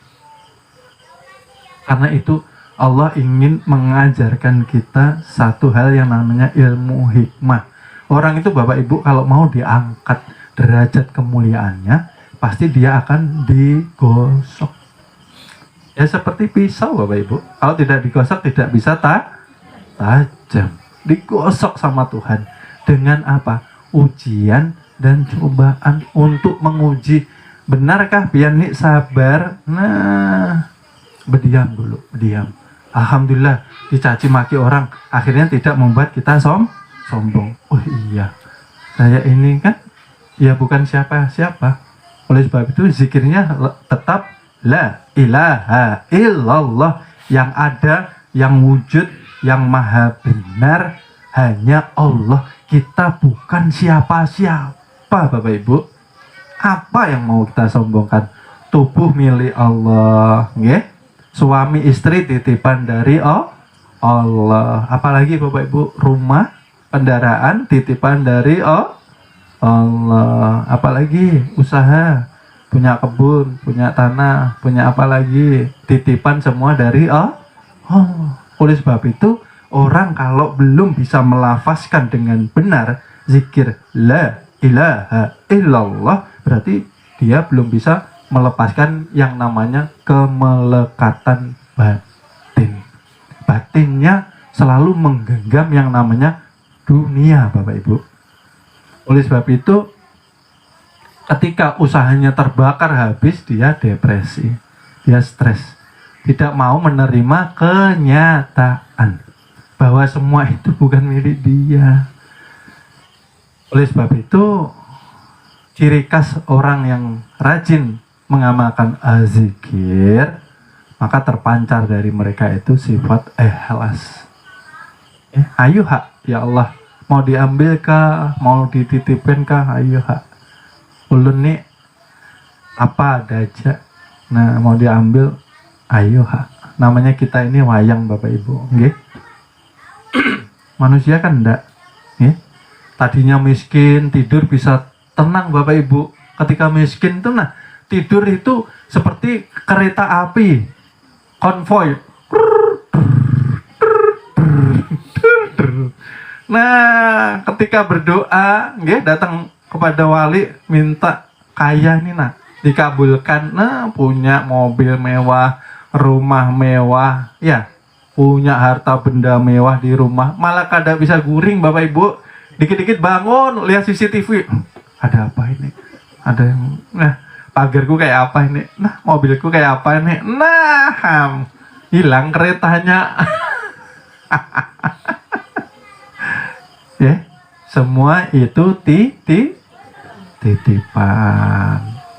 Karena itu Allah ingin mengajarkan kita satu hal yang namanya ilmu hikmah. Orang itu Bapak Ibu kalau mau diangkat derajat kemuliaannya, pasti dia akan digosok. Ya seperti pisau Bapak Ibu, kalau tidak digosok tidak bisa tajam. Digosok sama Tuhan. Dengan apa? Ujian dan cobaan untuk menguji. Benarkah biar nih sabar? Nah, berdiam dulu. Alhamdulillah dicaci maki orang akhirnya tidak membuat kita sombong. Oh iya, saya ini kan ya bukan siapa-siapa. Oleh sebab itu zikirnya tetap la ilaha illallah, yang ada, yang wujud, yang maha benar hanya Allah. Kita bukan siapa-siapa Bapak Ibu. Apa yang mau kita sombongkan? Tubuh milik Allah, nggih. Suami istri titipan dari Allah. Apalagi Bapak Ibu, rumah, kendaraan titipan dari Allah. Apalagi usaha, punya kebun, punya tanah, punya apa lagi, titipan semua dari Allah. Oleh sebab itu, orang kalau belum bisa melafazkan dengan benar zikir la ilaha illallah, berarti dia belum bisa melepaskan yang namanya kemelekatan batin. Batinnya selalu menggenggam yang namanya dunia Bapak Ibu. Oleh sebab itu, ketika usahanya terbakar habis, dia depresi, dia stres, tidak mau menerima kenyataan bahwa semua itu bukan milik dia. Oleh sebab itu, ciri khas orang yang rajin mengamalkan zikir, maka terpancar dari mereka itu sifat ikhlas. Ayo hak, ya Allah, mau diambil kah, mau dititipin kah, ayo hak. Ulun nih apa ada aja, nah mau diambil, ayo hak. Namanya kita ini wayang Bapak Ibu, nggih. Manusia kan enggak, nggih. Tadinya miskin, tidur bisa tenang Bapak Ibu. Ketika miskin itu, nah tidur itu seperti kereta api konvoy. Nah, ketika berdoa, nggih, datang kepada wali minta kaya nih nah, dikabulkan. Nah, punya mobil mewah, rumah mewah, ya, punya harta benda mewah di rumah, malah kada bisa guring Bapak Ibu. Dikit-dikit bangun, lihat CCTV. Ada apa ini? Ada yang, nah, pagarku kayak apa ini? Nah, mobilku kayak apa ini? Nah, hilang keretanya. Ya, semua itu titipan.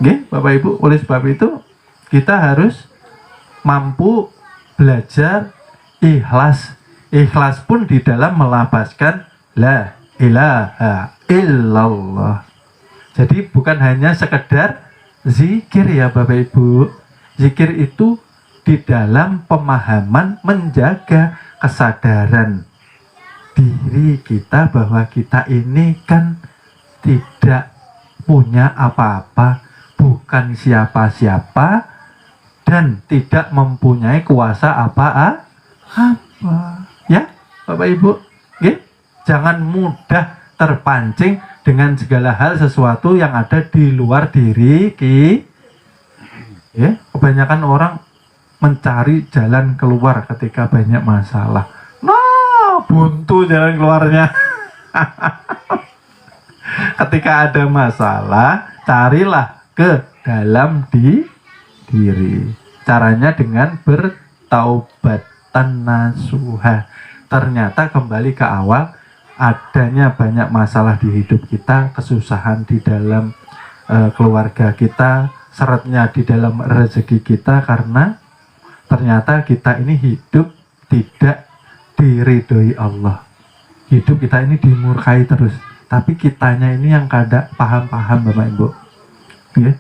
Oke, Bapak Ibu, oleh sebab itu kita harus mampu belajar ikhlas. Ikhlas pun di dalam melafazkan la ilaha illallah. Jadi bukan hanya sekedar zikir ya Bapak Ibu. Zikir itu di dalam pemahaman menjaga kesadaran diri kita bahwa kita ini kan tidak punya apa-apa, bukan siapa-siapa, dan tidak mempunyai kuasa apa-apa. Ya Bapak Ibu, jangan mudah terpancing dengan segala hal sesuatu yang ada di luar diri kebanyakan orang mencari jalan keluar ketika banyak masalah. Nah, buntu jalan keluarnya. Ketika ada masalah, carilah ke dalam diri. Caranya dengan bertaubatan nasuha. Ternyata kembali ke awal, adanya banyak masalah di hidup kita, kesusahan di dalam keluarga kita, seretnya di dalam rezeki kita, karena ternyata kita ini hidup tidak diridhoi Allah. Hidup kita ini dimurkai terus. Tapi kitanya ini yang kada paham-paham Bapak Ibu. Ya.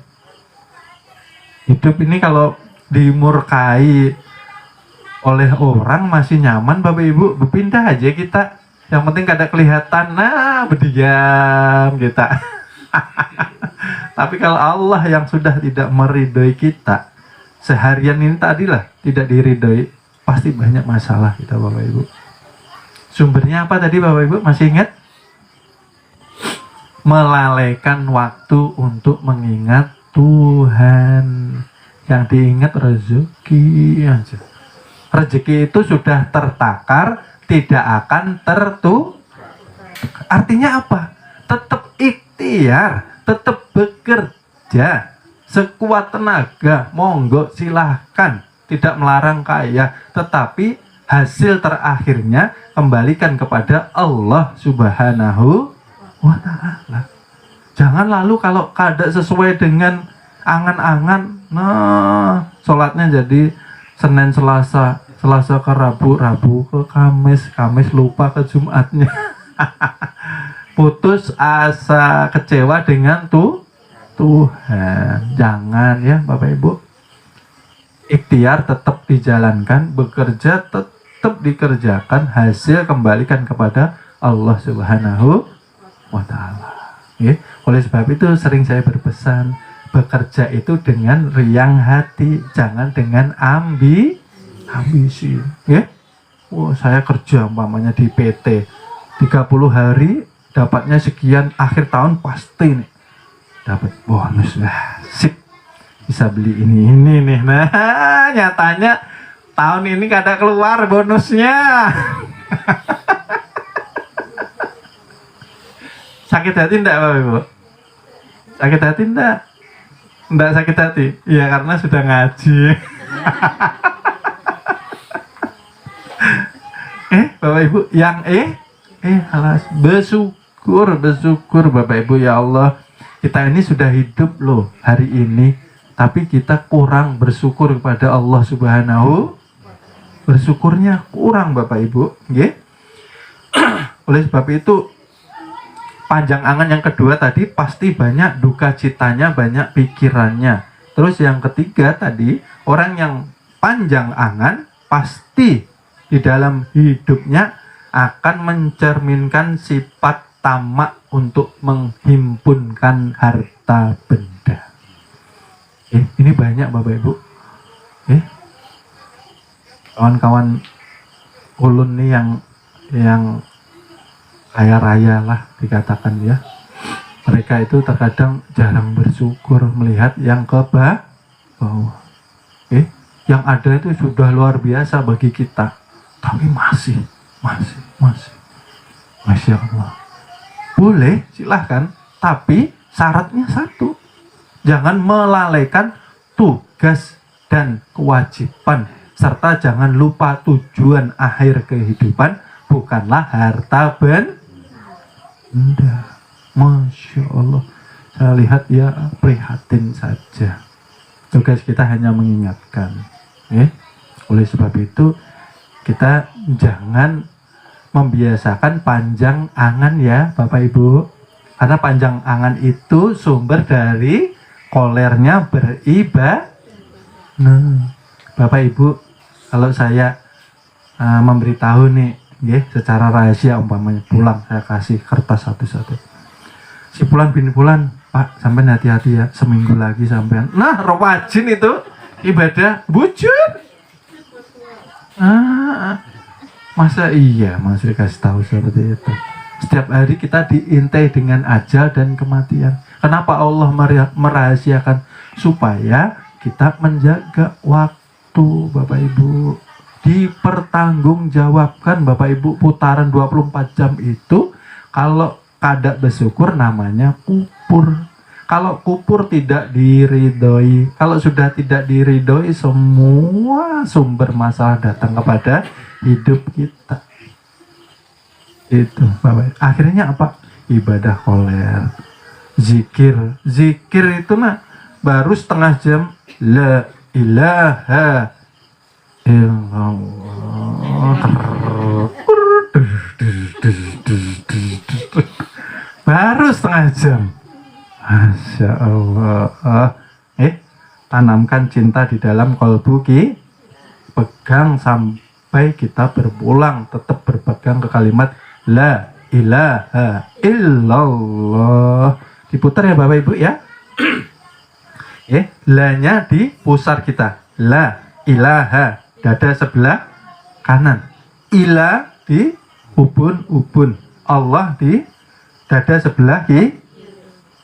Hidup ini kalau dimurkai oleh orang masih nyaman Bapak Ibu, berpindah aja kita. Yang penting kada kelihatan, nah berdiam kita. Tapi kalau Allah yang sudah tidak meridhoi kita, seharian ini tadilah tidak diridhoi, pasti banyak masalah kita Bapak Ibu. Sumbernya apa tadi Bapak Ibu? Masih ingat? Melalaikan waktu untuk mengingat Tuhan. Yang diingat rezeki aja. Rezeki itu sudah tertakar, tidak akan Artinya apa? Tetap ikhtiar, tetap bekerja sekuat tenaga, monggo silahkan, tidak melarang kaya, tetapi hasil terakhirnya kembalikan kepada Allah Subhanahu wa Ta'ala. Jangan lalu kalau kada sesuai dengan angan-angan, nah sholatnya jadi Senin Selasa, Selasa ke Rabu, Rabu ke Kamis, Kamis lupa ke Jumatnya. Putus asa, kecewa dengan Tuhan. Jangan ya Bapak Ibu. Ikhtiar tetap dijalankan, bekerja tetap dikerjakan, hasil kembalikan kepada Allah Subhanahu wa Ta'ala. Ya. Oleh sebab itu sering saya berpesan, bekerja itu dengan riang hati, jangan dengan ambisi. Ya. Wah, saya kerja umpamanya di PT 30 hari dapatnya sekian, akhir tahun pasti nih dapat bonus. Nah, sip, bisa beli ini nih. Nah, nyatanya tahun ini kada keluar bonusnya. Sakit hati enggak Bapak Ibu? Sakit hati enggak? Enggak sakit hati? Iya, karena sudah ngaji. Bapak Ibu, yang alas, bersyukur Bapak Ibu, ya Allah, kita ini sudah hidup loh hari ini, tapi kita kurang bersyukur kepada Allah Subhanahu. Bersyukurnya kurang Bapak Ibu, nggih. Oleh sebab itu, panjang angan yang kedua tadi pasti banyak duka citanya, banyak pikirannya. Terus yang ketiga tadi, orang yang panjang angan pasti di dalam hidupnya akan mencerminkan sifat tamak untuk menghimpunkan harta benda. Ini banyak Bapak Ibu. Kawan-kawan ulun nih yang kaya raya lah dikatakan ya. Mereka itu terkadang jarang bersyukur melihat yang ke bawah. Yang ada itu sudah luar biasa bagi kita. Tapi masih. Masya Allah. Boleh, silahkan. Tapi syaratnya satu. Jangan melalaikan tugas dan kewajiban. Serta jangan lupa tujuan akhir kehidupan bukanlah harta benda. Masya Allah. Saya lihat ya prihatin saja. Tugas kita hanya mengingatkan. Oleh sebab itu, kita jangan membiasakan panjang angan ya Bapak Ibu. Karena panjang angan itu sumber dari kolernya beribadah. Nah, Bapak Ibu, kalau saya memberitahu nih, secara rahasia umpamanya pulang, saya kasih kertas satu-satu. Si Pulan bin Pulan, Pak, sampai hati-hati ya, seminggu lagi sampean. Nah, rajin itu ibadah bujur. Masa iya Mas dikasih tahu seperti itu? Setiap hari kita diintai dengan ajal dan kematian. Kenapa Allah merahasiakan? Supaya kita menjaga waktu Bapak Ibu. Dipertanggungjawabkan Bapak Ibu, putaran 24 jam itu kalau kada bersyukur namanya kupur. Kalau kupur tidak diridhoi, kalau sudah tidak diridhoi, semua sumber masalah datang kepada hidup kita. Itu Bapak. Akhirnya apa? Ibadah koler, zikir itu baru setengah jam. La ilaha illallah. baru setengah jam. Masya Allah. Tanamkan cinta di dalam kolbu pegang sampai kita berpulang, tetap berpegang ke kalimat la ilaha illallah. Diputar ya Bapak Ibu ya. La-nya di pusar kita. La ilaha, dada sebelah kanan. Ila di ubun-ubun. Allah di dada sebelah kiri.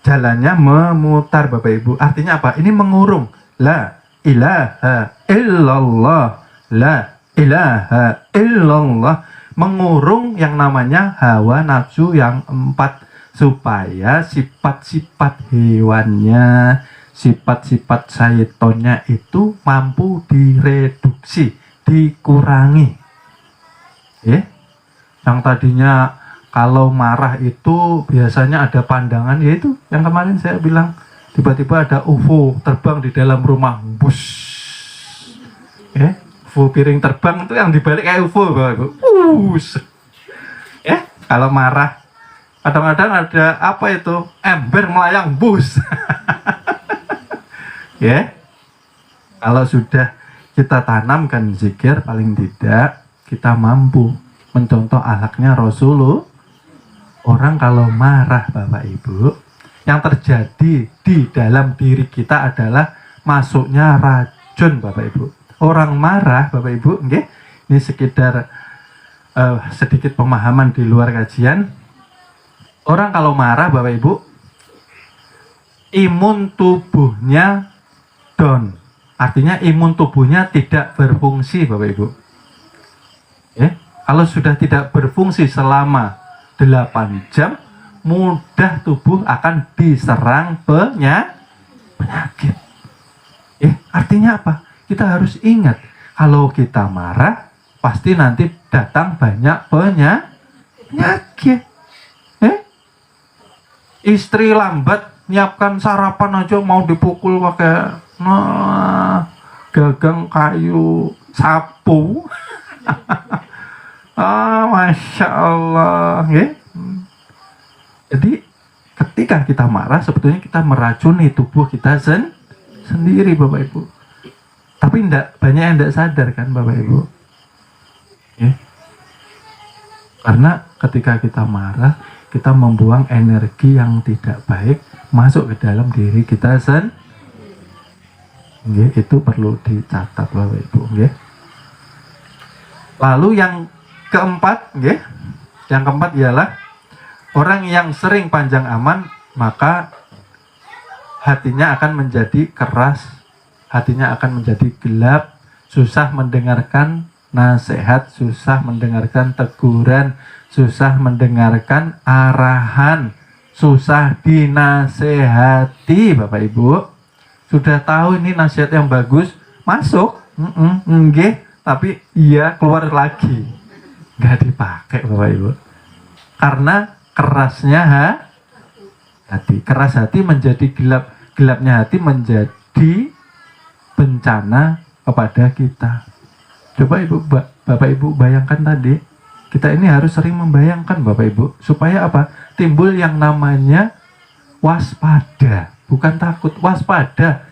Jalannya memutar Bapak Ibu. Artinya apa? Ini mengurung. La ilaha illallah. La ilaha illallah. Mengurung yang namanya hawa nafsu yang 4, supaya sifat-sifat hewannya, sifat-sifat syaitonnya itu mampu direduksi, dikurangi. Yang tadinya kalau marah itu biasanya ada pandangan, yaitu yang kemarin saya bilang, tiba-tiba ada UFO terbang di dalam rumah, bus. UFO piring terbang itu yang dibalik kayak UFO, kalau marah kadang-kadang ada apa itu, ember melayang, bus. Kalau sudah kita tanamkan zikir, paling tidak kita mampu mencontoh akhlaknya Rasulullah. Orang kalau marah Bapak Ibu, yang terjadi di dalam diri kita adalah masuknya racun Bapak Ibu. Orang marah Bapak Ibu, ini sekedar sedikit pemahaman di luar kajian. Orang kalau marah Bapak Ibu, imun tubuhnya down. Artinya imun tubuhnya tidak berfungsi Bapak Ibu. Kalau sudah tidak berfungsi selama 8 jam, mudah tubuh akan diserang penyakit. Artinya apa? Kita harus ingat, kalau kita marah, pasti nanti datang banyak penyakit. Istri lambat nyiapkan sarapan aja mau dipukul pakai gagang kayu sapu. Masya Allah. Jadi ketika kita marah, sebetulnya kita meracuni tubuh kita sendiri Bapak Ibu. Tapi banyak yang tidak sadar kan Bapak Ibu. Karena ketika kita marah, kita membuang energi yang tidak baik masuk ke dalam diri kita sendiri. Itu perlu dicatat Bapak Ibu. Lalu yang keempat ialah orang yang sering panjang aman, maka hatinya akan menjadi keras, hatinya akan menjadi gelap, susah mendengarkan nasihat, susah mendengarkan teguran, susah mendengarkan arahan, susah dinasehati Bapak Ibu. Sudah tahu ini nasihat yang bagus, masuk, tapi iya keluar lagi, nggak dipakai Bapak Ibu. Karena kerasnya hati, keras hati menjadi gelap, gelapnya hati menjadi bencana kepada kita. Coba Bapak Ibu bayangkan tadi, kita ini harus sering membayangkan Bapak Ibu, supaya apa? Timbul yang namanya waspada, bukan takut, waspada.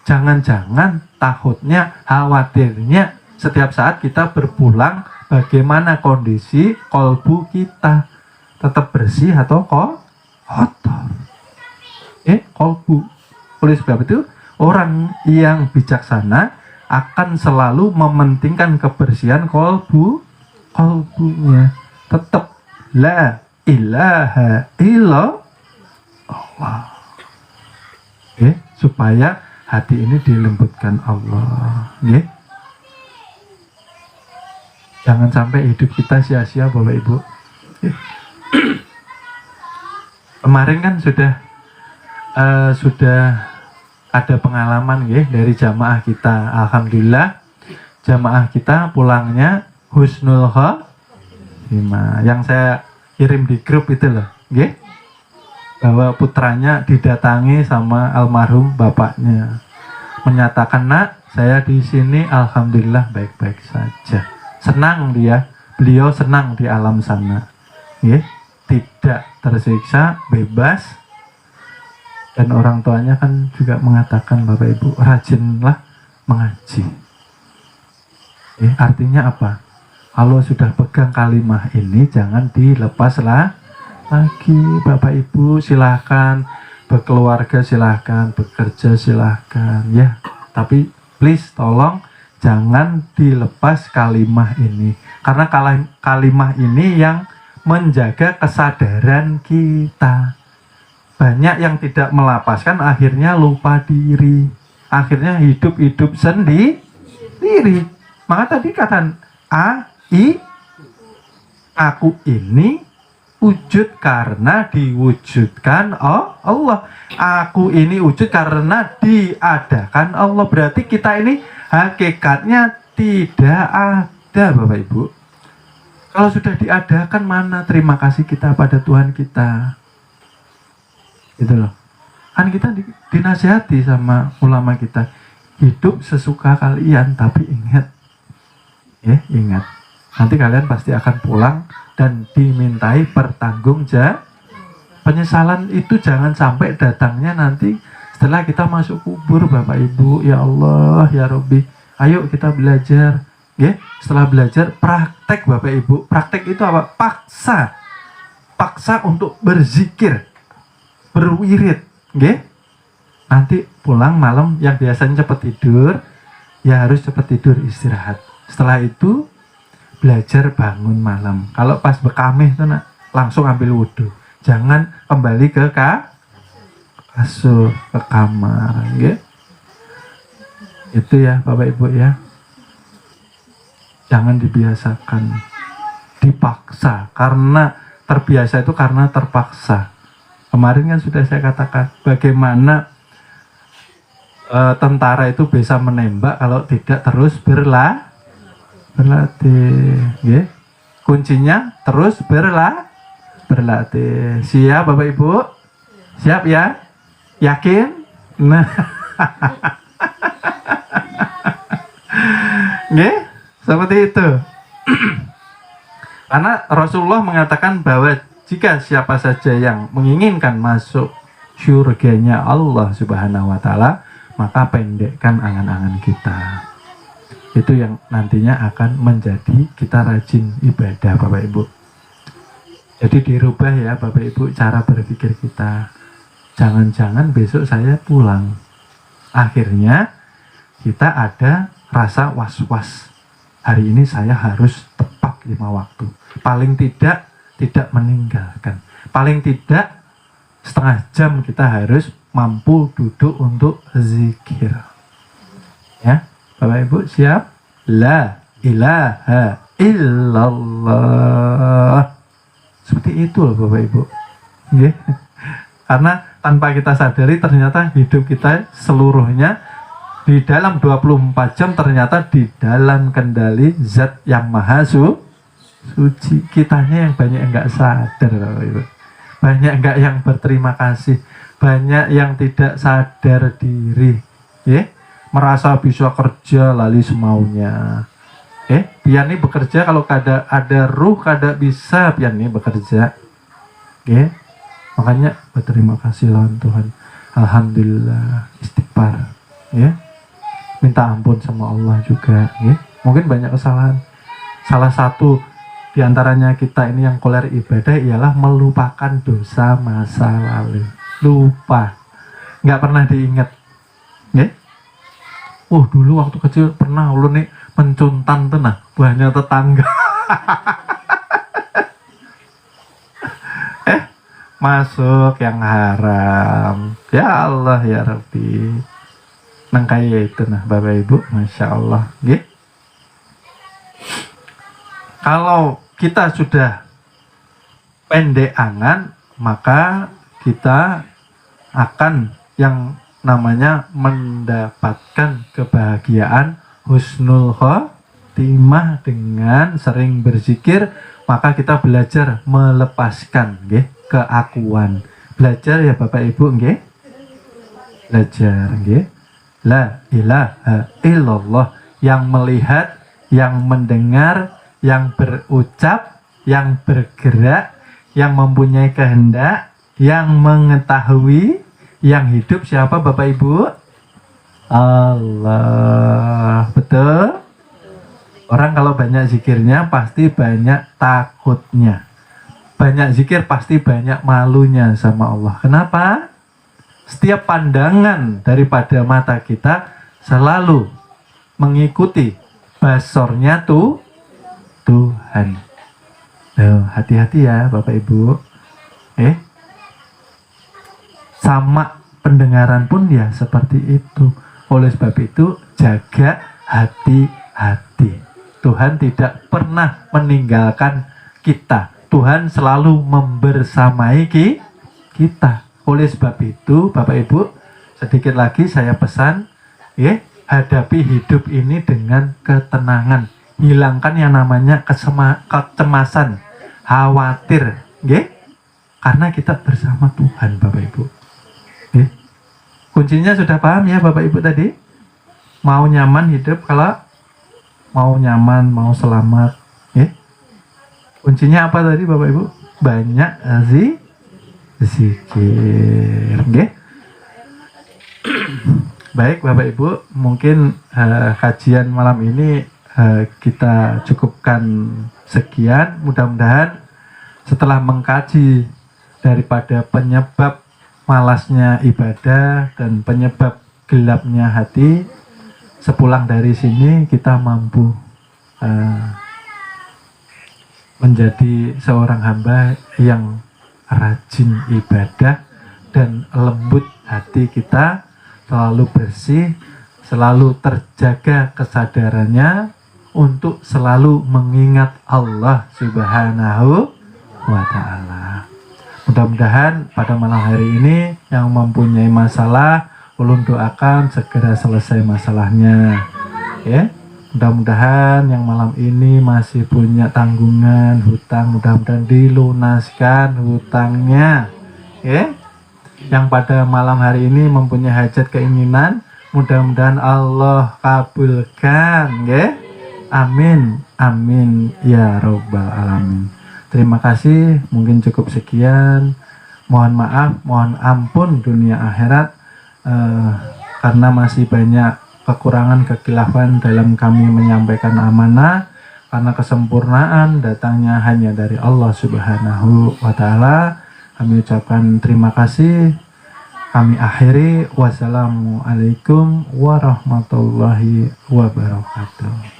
Jangan-jangan takutnya, khawatirnya setiap saat kita berpulang, bagaimana kondisi kolbu kita, tetap bersih atau kotor. Kolbu. Oleh sebab itu, orang yang bijaksana akan selalu mementingkan kebersihan kolbunya. Tetap la ilaha illallah. Supaya hati ini dilembutkan Allah. Jangan sampai hidup kita sia-sia Bapak Ibu. Kemarin kan sudah ada pengalaman dari jamaah kita. Alhamdulillah jamaah kita pulangnya husnul khotimah. Yang saya kirim di grup itu loh, bahwa putranya didatangi sama almarhum bapaknya, menyatakan, "Nak, saya di sini alhamdulillah baik-baik saja." Senang beliau senang di alam sana. tidak tersiksa, bebas. Dan orang tuanya kan juga mengatakan, Bapak Ibu, rajinlah mengaji. Artinya apa? Kalau sudah pegang kalimah ini jangan dilepaslah lagi. Bapak Ibu silahkan berkeluarga, silahkan bekerja, silahkan ya. Tapi please tolong jangan dilepas kalimah ini. Karena kalimah ini yang menjaga kesadaran kita. Banyak yang tidak melapaskan, akhirnya lupa diri, akhirnya hidup sendiri. Maka tadi kata aku ini wujud karena diwujudkan Allah. Aku ini wujud karena diadakan Allah. Berarti kita ini hakikatnya tidak ada, Bapak Ibu. Kalau sudah diadakan, mana terima kasih kita pada Tuhan kita? Gitu loh. Kan kita dinasihati sama ulama kita, hidup sesuka kalian, tapi ingat, ingat, nanti kalian pasti akan pulang dan dimintai pertanggungjawaban. Penyesalan itu jangan sampai datangnya nanti setelah kita masuk kubur, Bapak Ibu. Ya Allah, ya Rabbi, ayo kita belajar. Setelah belajar, praktek, Bapak Ibu. Praktek itu apa? Paksa untuk berzikir, berwirid, nanti pulang malam yang biasanya cepat tidur, ya harus cepat tidur, istirahat. Setelah itu belajar bangun malam. Kalau pas bekamih itu langsung ambil wudhu, jangan kembali ke kasur, ke kamar, itu ya Bapak Ibu ya. Jangan dibiasakan dipaksa, karena terbiasa itu karena terpaksa. Kemarin kan sudah saya katakan bagaimana tentara itu bisa menembak kalau tidak terus berlatih. Kuncinya terus berlatih. Siap Bapak Ibu? Siap ya? Yakin? Nah, seperti itu. Karena Rasulullah mengatakan bahwa jika siapa saja yang menginginkan masuk syurganya Allah Subhanahu wa Ta'ala, maka pendekkan angan-angan kita. Itu yang nantinya akan menjadi kita rajin ibadah, Bapak Ibu. Jadi dirubah ya Bapak Ibu cara berpikir kita. Jangan-jangan besok saya pulang, akhirnya kita ada rasa was-was. Hari ini saya harus tepat 5 waktu. Paling tidak meninggalkan. Paling tidak setengah jam kita harus mampu duduk untuk zikir. Ya, Bapak Ibu siap? La ilaha illallah. Seperti itu loh Bapak Ibu. Karena tanpa kita sadari ternyata hidup kita seluruhnya di dalam 24 jam ternyata di dalam kendali zat yang maha suci. Kitanya yang banyak yang nggak sadar, Bapak Ibu. Banyak nggak yang berterima kasih, banyak yang tidak sadar diri, merasa bisa kerja lali semaunya. Pian ini bekerja kalau ada ruh kada bisa pian ini bekerja. Makanya berterima kasih lawan Tuhan. Alhamdulillah, istighfar, minta ampun sama Allah juga. Mungkin banyak kesalahan. Salah satu di antaranya kita ini yang koler ibadah ialah melupakan dosa masa lalu. Lupa, nggak pernah diingat. Dulu waktu kecil pernah ulun nih mencuntan tenah banyak tetangga. Masuk yang haram. Ya Allah ya Rabbi. Nang kaya itu nah Bapak Ibu, Masya Allah. Kalau kita sudah pendek angan, maka kita akan yang namanya mendapatkan kebahagiaan husnul khotimah dengan sering berzikir. Maka kita belajar melepaskan keakuan. Belajar ya Bapak Ibu, belajar, La ilaha illallah, yang melihat, yang mendengar, yang berucap, yang bergerak, yang mempunyai kehendak, yang mengetahui, yang hidup siapa Bapak Ibu? Allah. Betul? Orang kalau banyak zikirnya pasti banyak takutnya. Banyak zikir pasti banyak malunya sama Allah. Kenapa? Setiap pandangan daripada mata kita selalu mengikuti basornya Tuhan. Hati-hati ya Bapak Ibu. Sama pendengaran pun ya seperti itu. Oleh sebab itu jaga hati-hati. Tuhan tidak pernah meninggalkan kita. Tuhan selalu membersamai kita. Oleh sebab itu Bapak Ibu, sedikit lagi saya pesan, hadapi hidup ini dengan ketenangan. Hilangkan yang namanya kecemasan, khawatir, karena kita bersama Tuhan Bapak Ibu. Kuncinya sudah paham ya Bapak Ibu tadi? Mau nyaman hidup, kalau mau nyaman, mau selamat, kuncinya apa tadi Bapak Ibu? Banyak zikir, Baik Bapak Ibu, mungkin kajian malam ini kita cukupkan sekian. Mudah-mudahan setelah mengkaji daripada penyebab malasnya ibadah dan penyebab gelapnya hati, sepulang dari sini kita mampu menjadi seorang hamba yang rajin ibadah dan lembut hati kita, selalu bersih, selalu terjaga kesadarannya untuk selalu mengingat Allah Subhanahu wa Ta'ala. Mudah-mudahan pada malam hari ini yang mempunyai masalah, ulun doakan segera selesai masalahnya. Mudah-mudahan yang malam ini masih punya tanggungan hutang, mudah-mudahan dilunaskan hutangnya. Yang pada malam hari ini mempunyai hajat keinginan, mudah-mudahan Allah kabulkan. Amin, amin ya robbal alamin. Terima kasih, mungkin cukup sekian. Mohon maaf, mohon ampun dunia akhirat, karena masih banyak kekurangan, kekhilafan dalam kami menyampaikan amanah, karena kesempurnaan datangnya hanya dari Allah Subhanahu wa Ta'ala. Kami ucapkan terima kasih. Kami akhiri. Wassalamualaikum warahmatullahi wabarakatuh.